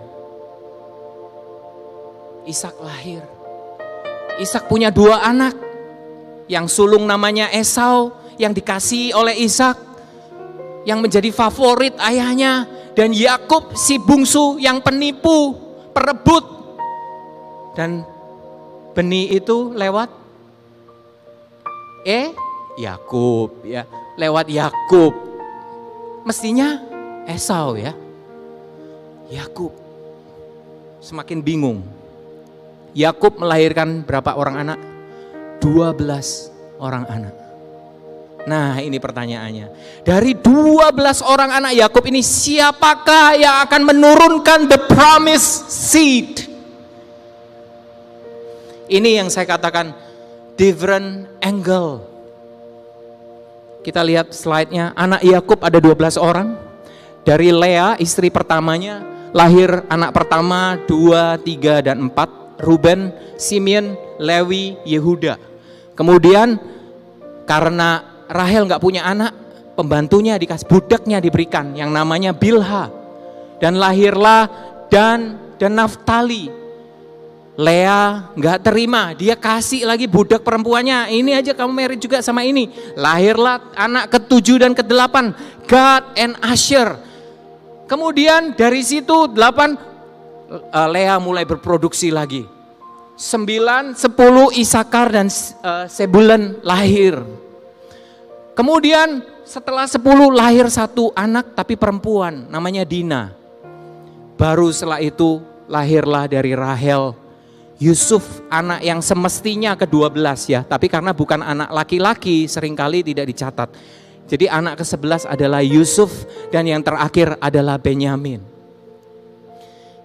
Ishak lahir. Ishak punya 2 anak. Yang sulung namanya Esau, yang dikasihi oleh Ishak, yang menjadi favorit ayahnya. Dan Yakub si bungsu yang penipu, perebut. Dan benih itu lewat Yakub ya, lewat Yakub. Mestinya Esau ya. Yakub semakin bingung. Yakub melahirkan berapa orang anak? 12 orang anak. Nah, ini pertanyaannya. Dari 12 orang anak Yakub ini, siapakah yang akan menurunkan the promised seed? Ini yang saya katakan different angle. Kita lihat slide-nya. Anak Yakub ada 12 orang. Dari Lea, istri pertamanya, lahir anak pertama 2, 3, dan 4. Ruben, Simeon, Lewi, Yehuda. Kemudian karena Rahel nggak punya anak, pembantunya dikasih, budaknya diberikan yang namanya Bilha. Dan lahirlah Dan dan Naftali. Lea nggak terima, dia kasih lagi budak perempuannya, ini aja kamu married juga sama ini. Lahirlah anak ke-7 dan ke-8, Gad and Asher. Kemudian dari situ 8, Lea mulai berproduksi lagi. 9, 10 Isakar dan Sebulun lahir. Kemudian setelah 10 lahir 1 anak tapi perempuan, namanya Dina. Baru setelah itu lahirlah dari Rahel Yusuf, anak yang semestinya ke-12 ya, tapi karena bukan anak laki-laki seringkali tidak dicatat. Jadi anak ke-11 adalah Yusuf dan yang terakhir adalah Benyamin.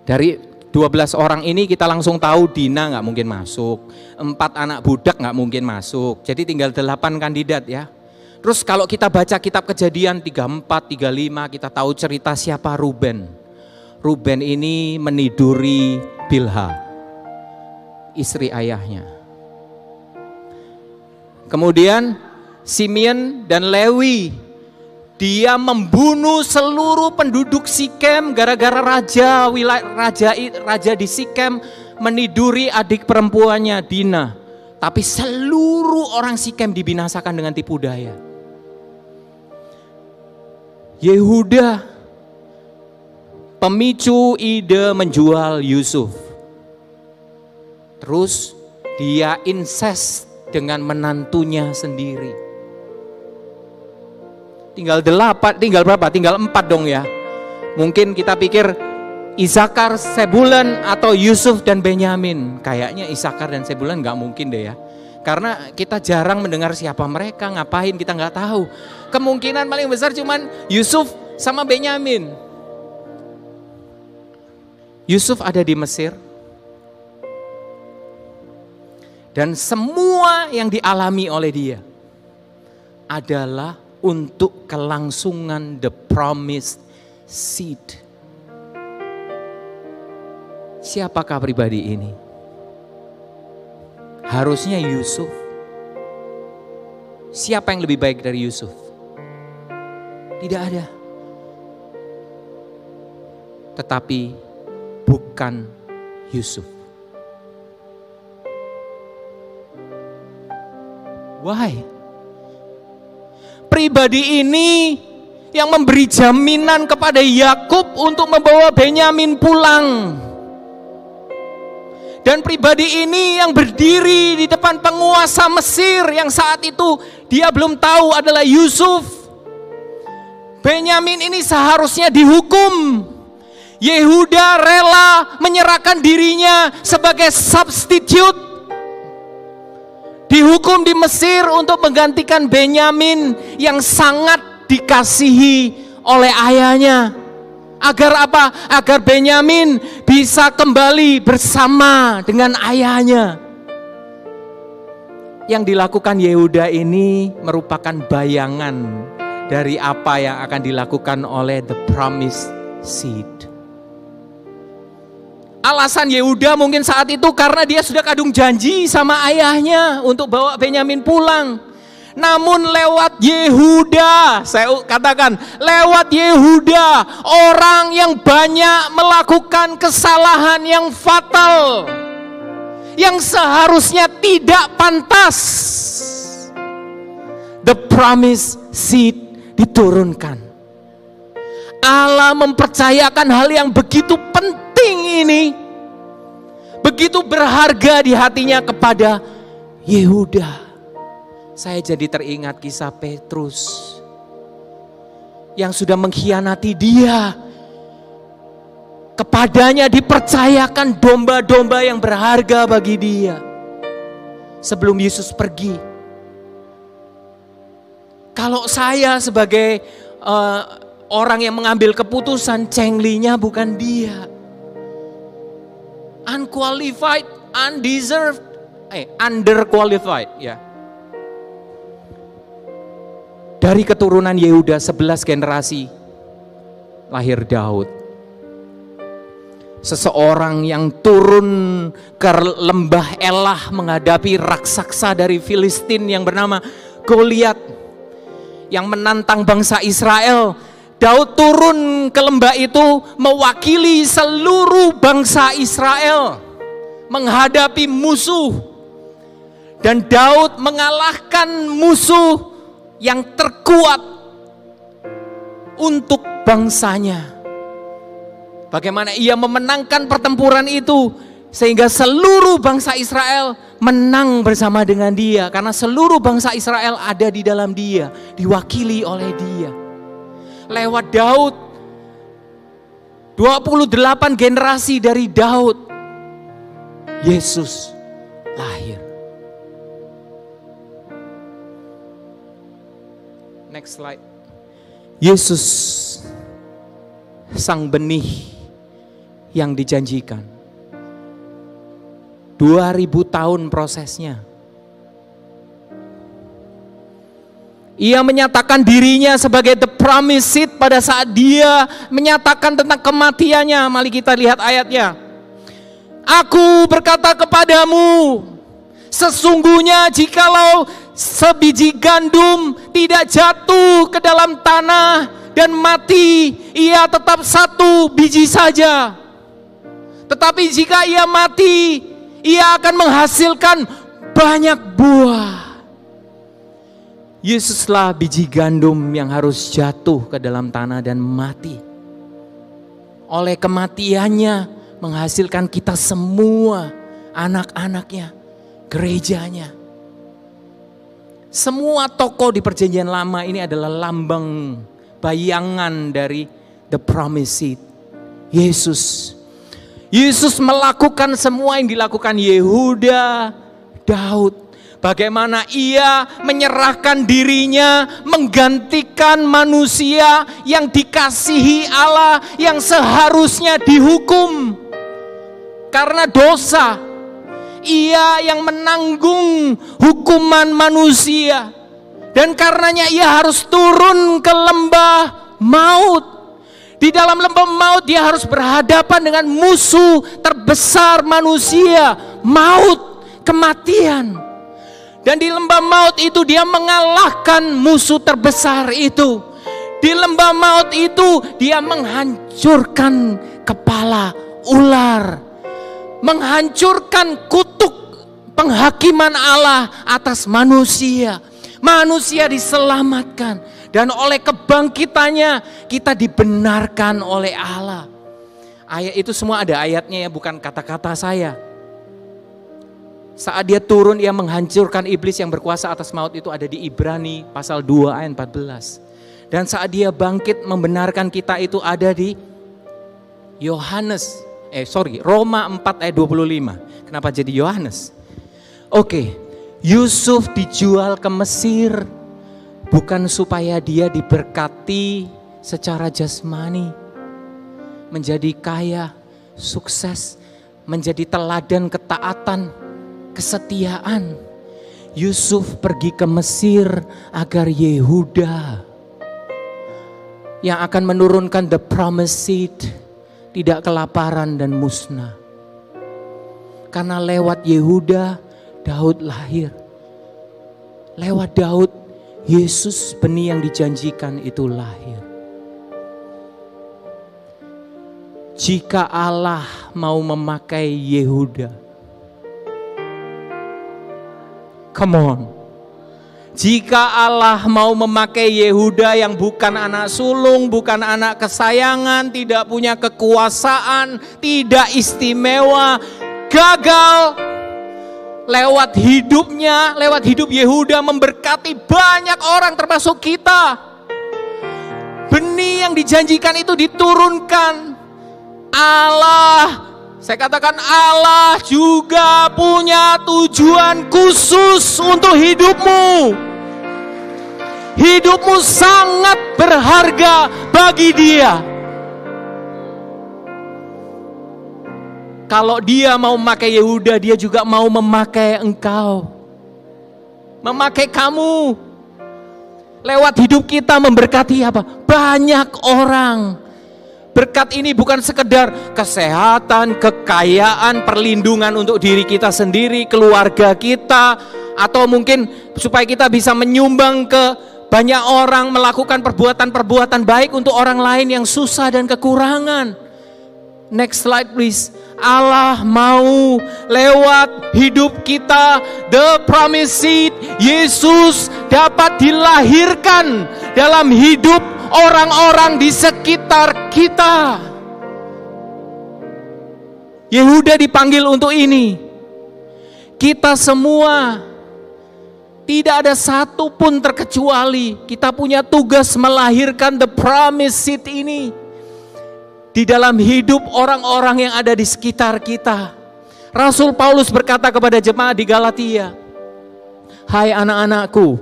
Dari 12 orang ini kita langsung tahu Dina nggak mungkin masuk, 4 anak budak nggak mungkin masuk, jadi tinggal 8 kandidat ya. Terus kalau kita baca kitab Kejadian 34, 35 kita tahu cerita siapa Ruben. Ruben ini meniduri Bilha, istri ayahnya. Kemudian Simeon dan Lewi, dia membunuh seluruh penduduk Sikem gara-gara raja di Sikem meniduri adik perempuannya Dina. Tapi seluruh orang Sikem dibinasakan dengan tipu daya. Yehuda pemicu ide menjual Yusuf. Terus dia incest dengan menantunya sendiri. Tinggal berapa? Tinggal 4 dong ya. Mungkin kita pikir Isakar, Sebulun atau Yusuf dan Benyamin. Kayaknya Isakar dan Sebulun nggak mungkin deh ya. Karena kita jarang mendengar siapa mereka, ngapain kita nggak tahu. Kemungkinan paling besar cuman Yusuf sama Benyamin. Yusuf ada di Mesir. Dan semua yang dialami oleh dia adalah untuk kelangsungan the promised seed. Siapakah pribadi ini? Harusnya Yusuf. Siapa yang lebih baik dari Yusuf? Tidak ada. Tetapi bukan Yusuf. Why? Pribadi ini yang memberi jaminan kepada Yakub untuk membawa Benyamin pulang. Dan pribadi ini yang berdiri di depan penguasa Mesir yang saat itu dia belum tahu adalah Yusuf. Benyamin ini seharusnya dihukum. Yehuda rela menyerahkan dirinya sebagai substitute. Dihukum di Mesir untuk menggantikan Benyamin yang sangat dikasihi oleh ayahnya. Agar apa? Agar Benyamin bisa kembali bersama dengan ayahnya. Yang dilakukan Yehuda ini merupakan bayangan dari apa yang akan dilakukan oleh the promised seed. Alasan Yehuda mungkin saat itu karena dia sudah kadung janji sama ayahnya untuk bawa Benyamin pulang. Namun lewat Yehuda, saya katakan lewat Yehuda, orang yang banyak melakukan kesalahan yang fatal, yang seharusnya tidak pantas, the promised seed diturunkan. Allah mempercayakan hal yang begitu penting ini, begitu berharga di hatinya kepada Yehuda. Saya jadi teringat kisah Petrus yang sudah mengkhianati dia. Kepadanya dipercayakan domba-domba yang berharga bagi dia. sebelum Yesus pergi. Kalau saya sebagai orang yang mengambil keputusan, Cheng-Li-nya bukan dia. Unqualified, undeserved, underqualified ya. Dari keturunan Yehuda 11 generasi lahir Daud. Seseorang yang turun ke lembah Elah menghadapi raksasa dari Filistin yang bernama Goliat yang menantang bangsa Israel. Daud turun ke lembah itu mewakili seluruh bangsa Israel menghadapi musuh. Dan Daud mengalahkan musuh yang terkuat untuk bangsanya. Bagaimana ia memenangkan pertempuran itu sehingga seluruh bangsa Israel menang bersama dengan dia. Karena seluruh bangsa Israel ada di dalam dia, diwakili oleh dia. Lewat Daud, 28 generasi dari Daud, Yesus lahir. Next slide. Yesus, sang benih yang dijanjikan. 2000 tahun prosesnya. Ia menyatakan dirinya sebagai the promised seed pada saat dia menyatakan tentang kematiannya. Mari kita lihat ayatnya. Aku berkata kepadamu, sesungguhnya jikalau sebiji gandum tidak jatuh ke dalam tanah dan mati, ia tetap satu biji saja. Tetapi jika ia mati, ia akan menghasilkan banyak buah. Yesuslah biji gandum yang harus jatuh ke dalam tanah dan mati. Oleh kematiannya menghasilkan kita semua, anak-anaknya, gerejanya. Semua tokoh di perjanjian lama ini adalah lambang, bayangan dari the promised seed, Yesus. Yesus melakukan semua yang dilakukan Yehuda, Daud. Bagaimana ia menyerahkan dirinya menggantikan manusia yang dikasihi Allah, yang seharusnya dihukum karena dosa. Ia yang menanggung hukuman manusia. Dan karenanya ia harus turun ke lembah maut. Di dalam lembah maut dia harus berhadapan dengan musuh terbesar manusia, maut, kematian. Dan di lembah maut itu dia mengalahkan musuh terbesar itu. Di lembah maut itu dia menghancurkan kepala ular, menghancurkan kutuk penghakiman Allah atas manusia. Manusia diselamatkan. Dan oleh kebangkitannya kita dibenarkan oleh Allah. Ayat itu semua ada ayatnya ya, bukan kata-kata saya. Saat dia turun, ia menghancurkan iblis yang berkuasa atas maut, itu ada di Ibrani pasal 2 ayat 14. Dan saat dia bangkit membenarkan kita, itu ada di Roma 4 ayat 25. Kenapa jadi Yohanes? Oke, Yusuf dijual ke Mesir bukan supaya dia diberkati secara jasmani, menjadi kaya, sukses, menjadi teladan ketaatan, kesetiaan. Yusuf pergi ke Mesir agar Yehuda yang akan menurunkan the promised seed tidak kelaparan dan musnah. Karena lewat Yehuda Daud lahir. Lewat Daud Yesus benih yang dijanjikan itu lahir. Jika Allah mau memakai Yehuda, come on. Jika Allah mau memakai Yehuda yang bukan anak sulung, bukan anak kesayangan, tidak punya kekuasaan, tidak istimewa, gagal, lewat hidupnya, lewat hidup Yehuda memberkati banyak orang termasuk kita. Benih yang dijanjikan itu diturunkan. Allah Saya katakan Allah juga punya tujuan khusus untuk hidupmu. Hidupmu sangat berharga bagi Dia. Kalau Dia mau memakai Yehuda, Dia juga mau memakai engkau. Memakai kamu. Lewat hidup kita memberkati apa? Banyak orang. Berkat ini bukan sekedar kesehatan, kekayaan, perlindungan untuk diri kita sendiri, keluarga kita, atau mungkin supaya kita bisa menyumbang ke banyak orang, melakukan perbuatan-perbuatan baik untuk orang lain yang susah dan kekurangan. Next slide please. Allah mau lewat hidup kita, the promised seed, Yesus dapat dilahirkan dalam hidup orang-orang di sekitar kita. Yehuda dipanggil untuk ini. Kita semua, tidak ada satu pun terkecuali, kita punya tugas melahirkan the promised seed ini di dalam hidup orang-orang yang ada di sekitar kita. Rasul Paulus berkata kepada jemaat di Galatia, "Hai anak-anakku,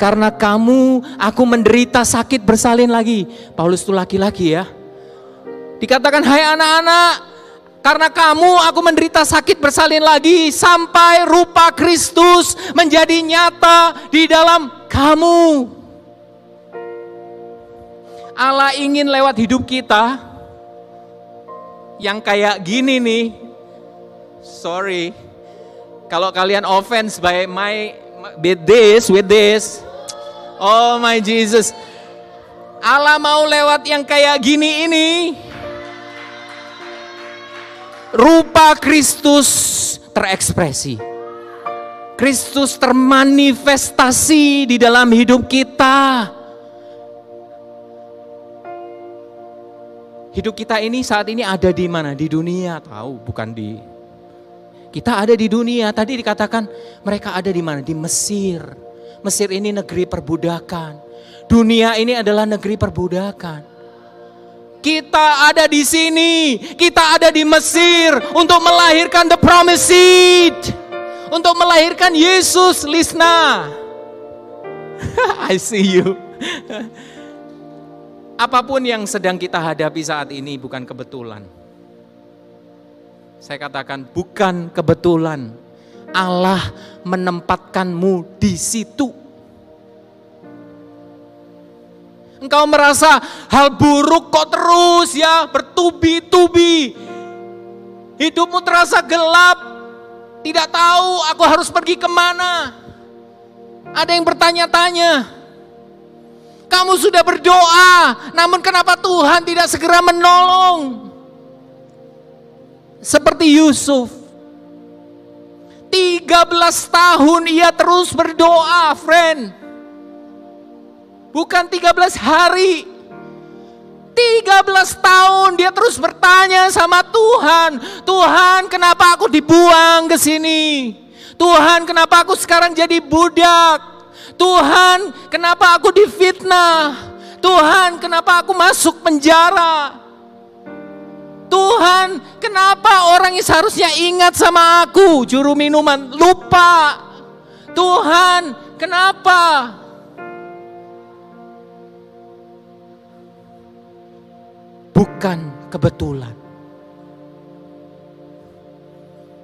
karena kamu aku menderita sakit bersalin lagi." Paulus itu laki-laki ya. Dikatakan, "Hai anak-anak, karena kamu aku menderita sakit bersalin lagi sampai rupa Kristus menjadi nyata di dalam kamu." Allah ingin lewat hidup kita yang kayak gini nih. Sorry kalau kalian offense by with this. Oh my Jesus. Allah mau lewat yang kayak gini ini. Rupa Kristus terekspresi. Kristus termanifestasi di dalam hidup kita. Hidup kita ini saat ini ada di mana? Di dunia, tahu, bukan di. Kita ada di dunia. Tadi dikatakan mereka ada di mana? Di Mesir. Mesir ini negeri perbudakan. Dunia ini adalah negeri perbudakan. Kita ada di sini. Kita ada di Mesir untuk melahirkan the promised seed. Untuk melahirkan Yesus, Lisna. I see you. Apapun yang sedang kita hadapi saat ini bukan kebetulan. Saya katakan bukan kebetulan. Allah menempatkanmu di situ. Engkau merasa hal buruk kok terus ya bertubi-tubi. Hidupmu terasa gelap. Tidak tahu aku harus pergi kemana. Ada yang bertanya-tanya. Kamu sudah berdoa, namun kenapa Tuhan tidak segera menolong? Seperti Yusuf. 13 tahun ia terus berdoa, friend. Bukan 13 hari. 13 tahun dia terus bertanya sama Tuhan. Tuhan, kenapa aku dibuang ke sini? Tuhan, kenapa aku sekarang jadi budak? Tuhan, kenapa aku difitnah? Tuhan, kenapa aku masuk penjara? Tuhan, kenapa orang yang seharusnya ingat sama aku, juru minuman, lupa? Tuhan, kenapa? Bukan kebetulan.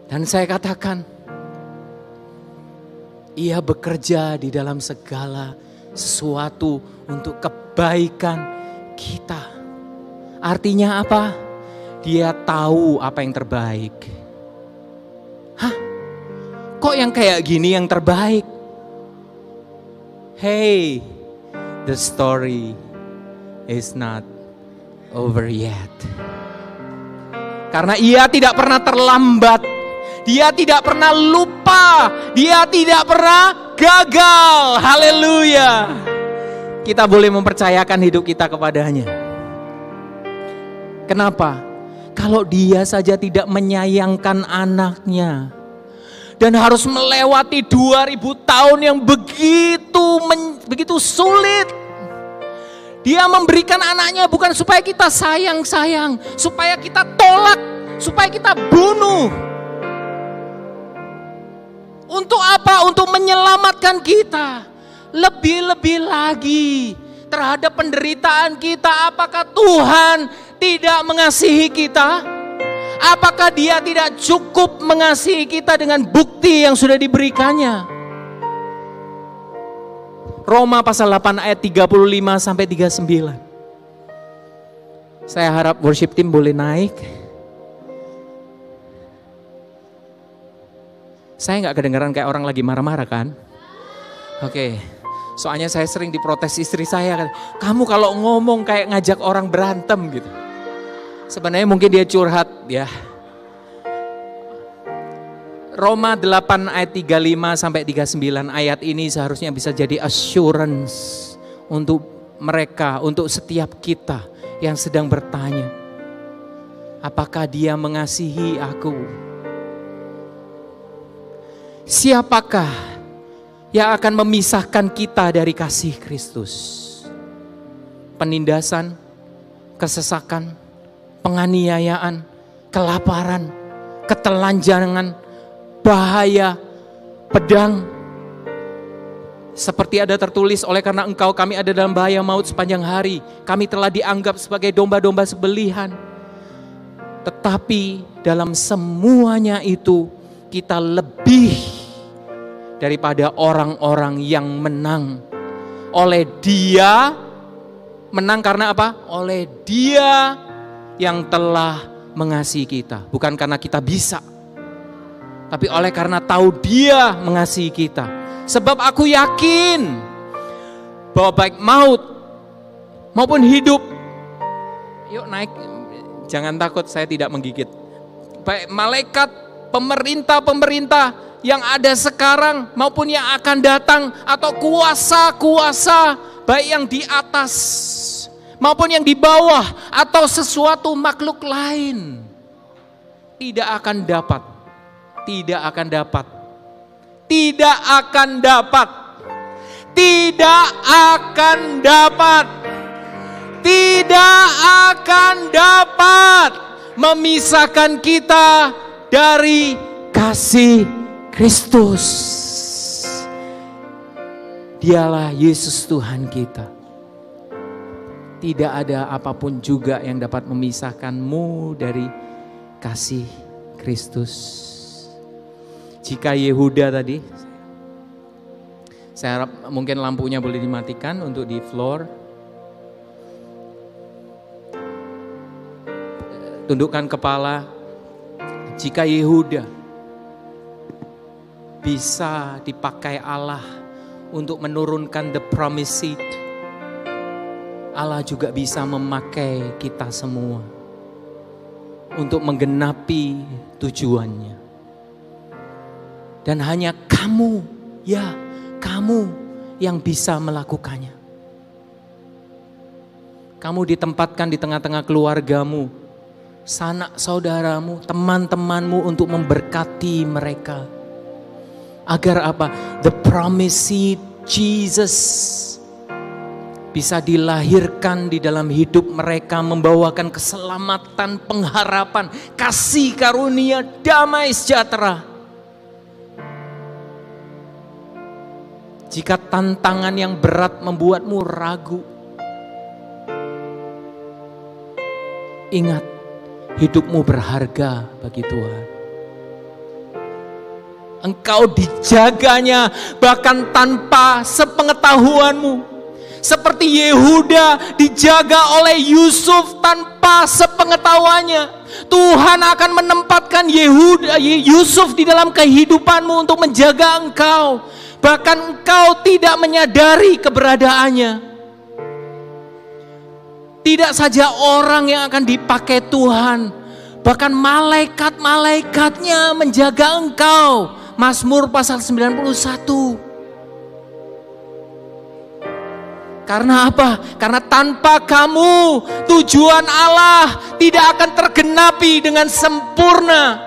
Dan saya katakan, Ia bekerja di dalam segala sesuatu untuk kebaikan kita. Artinya apa? Dia tahu apa yang terbaik. Hah? Kok yang kayak gini yang terbaik? Hey, the story is not over yet. Karena Ia tidak pernah terlambat. Dia tidak pernah lupa. Dia tidak pernah gagal. Haleluya. Kita boleh mempercayakan hidup kita kepadanya. Kenapa? Kalau Dia saja tidak menyayangkan anaknya dan harus melewati 2000 tahun yang begitu sulit. Dia memberikan anaknya bukan supaya kita sayang-sayang, supaya kita tolak supaya kita bunuh. Untuk apa? Untuk menyelamatkan kita. Lebih-lebih lagi terhadap penderitaan kita, apakah Tuhan tidak mengasihi kita? Apakah Dia tidak cukup mengasihi kita dengan bukti yang sudah diberikannya? Roma pasal 8 ayat 35 sampai 39. Saya harap worship team boleh naik. Saya nggak kedengaran kayak orang lagi marah-marah kan? Oke. Soalnya saya sering diprotes istri saya, kamu kalau ngomong kayak ngajak orang berantem gitu. Sebenarnya mungkin dia curhat ya. Roma 8 ayat 35 sampai 39, ayat ini seharusnya bisa jadi assurance untuk mereka, untuk setiap kita yang sedang bertanya, apakah Dia mengasihi aku? Siapakah yang akan memisahkan kita dari kasih Kristus? Penindasan, kesesakan, penganiayaan, kelaparan, ketelanjangan, bahaya, pedang. Seperti ada tertulis, oleh karena engkau kami ada dalam bahaya maut sepanjang hari. Kami telah dianggap sebagai domba-domba sembelihan. Tetapi dalam semuanya itu kita lebih daripada orang-orang yang menang. Oleh Dia, menang karena apa? Oleh Dia yang telah mengasihi kita. Bukan karena kita bisa, tapi oleh karena tahu Dia mengasihi kita. Sebab aku yakin bahwa baik maut maupun hidup, yuk naik, jangan takut saya tidak menggigit. Baik malaikat, pemerintah-pemerintah yang ada sekarang maupun yang akan datang, atau kuasa-kuasa baik yang di atas maupun yang di bawah, atau sesuatu makhluk lain, tidak akan dapat, tidak akan dapat, tidak akan dapat, tidak akan dapat, tidak akan dapat memisahkan kita dari kasih Kristus. Dialah Yesus Tuhan kita. Tidak ada apapun juga yang dapat memisahkanmu dari kasih Kristus. Jika Yehuda tadi, saya harap mungkin lampunya boleh dimatikan untuk di floor. Tundukkan kepala. Jika Yehuda bisa dipakai Allah untuk menurunkan the promised seed, Allah juga bisa memakai kita semua untuk menggenapi tujuannya. Dan hanya kamu, ya kamu yang bisa melakukannya. Kamu ditempatkan di tengah-tengah keluargamu, sanak saudaramu, teman-temanmu, untuk memberkati mereka. Agar apa? The promised seed Jesus bisa dilahirkan di dalam hidup mereka, membawakan keselamatan, pengharapan, kasih karunia, damai sejahtera. Jika tantangan yang berat membuatmu ragu, ingat, hidupmu berharga bagi Tuhan. Engkau dijaganya bahkan tanpa sepengetahuanmu. Seperti Yehuda dijaga oleh Yusuf tanpa sepengetahuannya. Tuhan akan menempatkan Yusuf di dalam kehidupanmu untuk menjaga engkau. Bahkan engkau tidak menyadari keberadaannya. Tidak saja orang yang akan dipakai Tuhan, bahkan malaikat-malaikatnya menjaga engkau. Mazmur pasal 91. Karena apa? Karena tanpa kamu tujuan Allah tidak akan tergenapi dengan sempurna.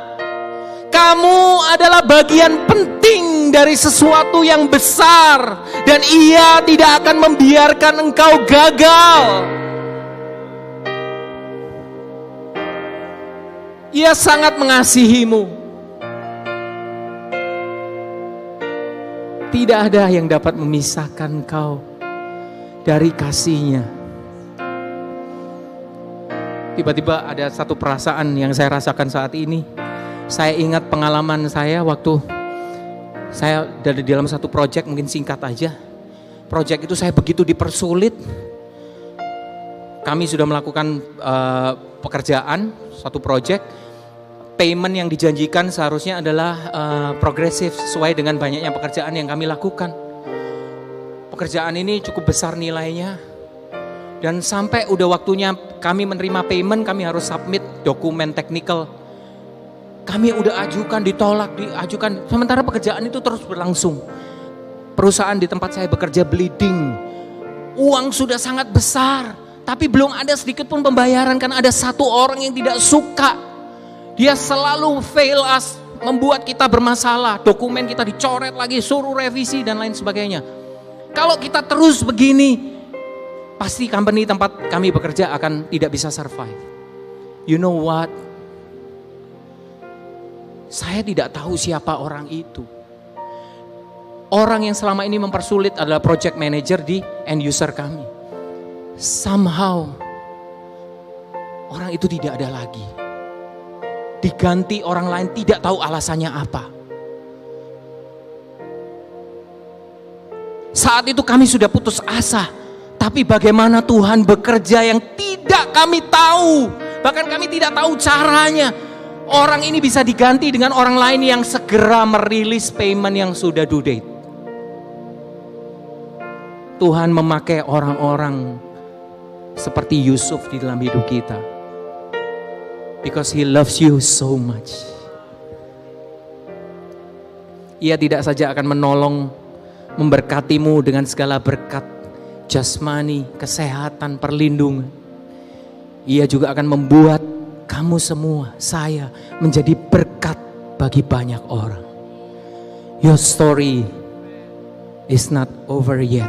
Kamu adalah bagian penting dari sesuatu yang besar, dan Ia tidak akan membiarkan engkau gagal. Ia sangat mengasihimu. Tidak ada yang dapat memisahkan kau dari kasih-Nya. Tiba-tiba ada satu perasaan yang saya rasakan saat ini. Saya ingat pengalaman saya waktu saya dari dalam satu proyek, mungkin singkat aja. Proyek itu saya begitu dipersulit. Kami sudah melakukan pekerjaan, satu proyek. Payment yang dijanjikan seharusnya adalah progresif sesuai dengan banyaknya pekerjaan yang kami lakukan. Pekerjaan ini cukup besar nilainya. Dan sampai udah waktunya kami menerima payment, kami harus submit dokumen teknikal. Kami udah ajukan, ditolak, diajukan. Sementara pekerjaan itu terus berlangsung. Perusahaan di tempat saya bekerja bleeding. Uang sudah sangat besar, tapi belum ada sedikit pun pembayaran karena ada satu orang yang tidak suka. Dia selalu fail us, membuat kita bermasalah. Dokumen kita dicoret lagi, suruh revisi dan lain sebagainya. Kalau kita terus begini, pasti company tempat kami bekerja akan tidak bisa survive. You know what? Saya tidak tahu siapa orang itu. Orang yang selama ini mempersulit adalah project manager di end user kami. Somehow orang itu tidak ada lagi. Diganti orang lain, tidak tahu alasannya apa. Saat itu kami sudah putus asa. Tapi bagaimana Tuhan bekerja yang tidak kami tahu. Bahkan kami tidak tahu caranya. Orang ini bisa diganti dengan orang lain yang segera merilis payment yang sudah due date. Tuhan memakai orang-orang seperti Yusuf di dalam hidup kita. Because He loves you so much. Ia tidak saja akan menolong, memberkatimu dengan segala berkat jasmani, kesehatan, perlindungan. Ia juga akan membuat kamu semua, saya, menjadi berkat bagi banyak orang. Your story is not over yet.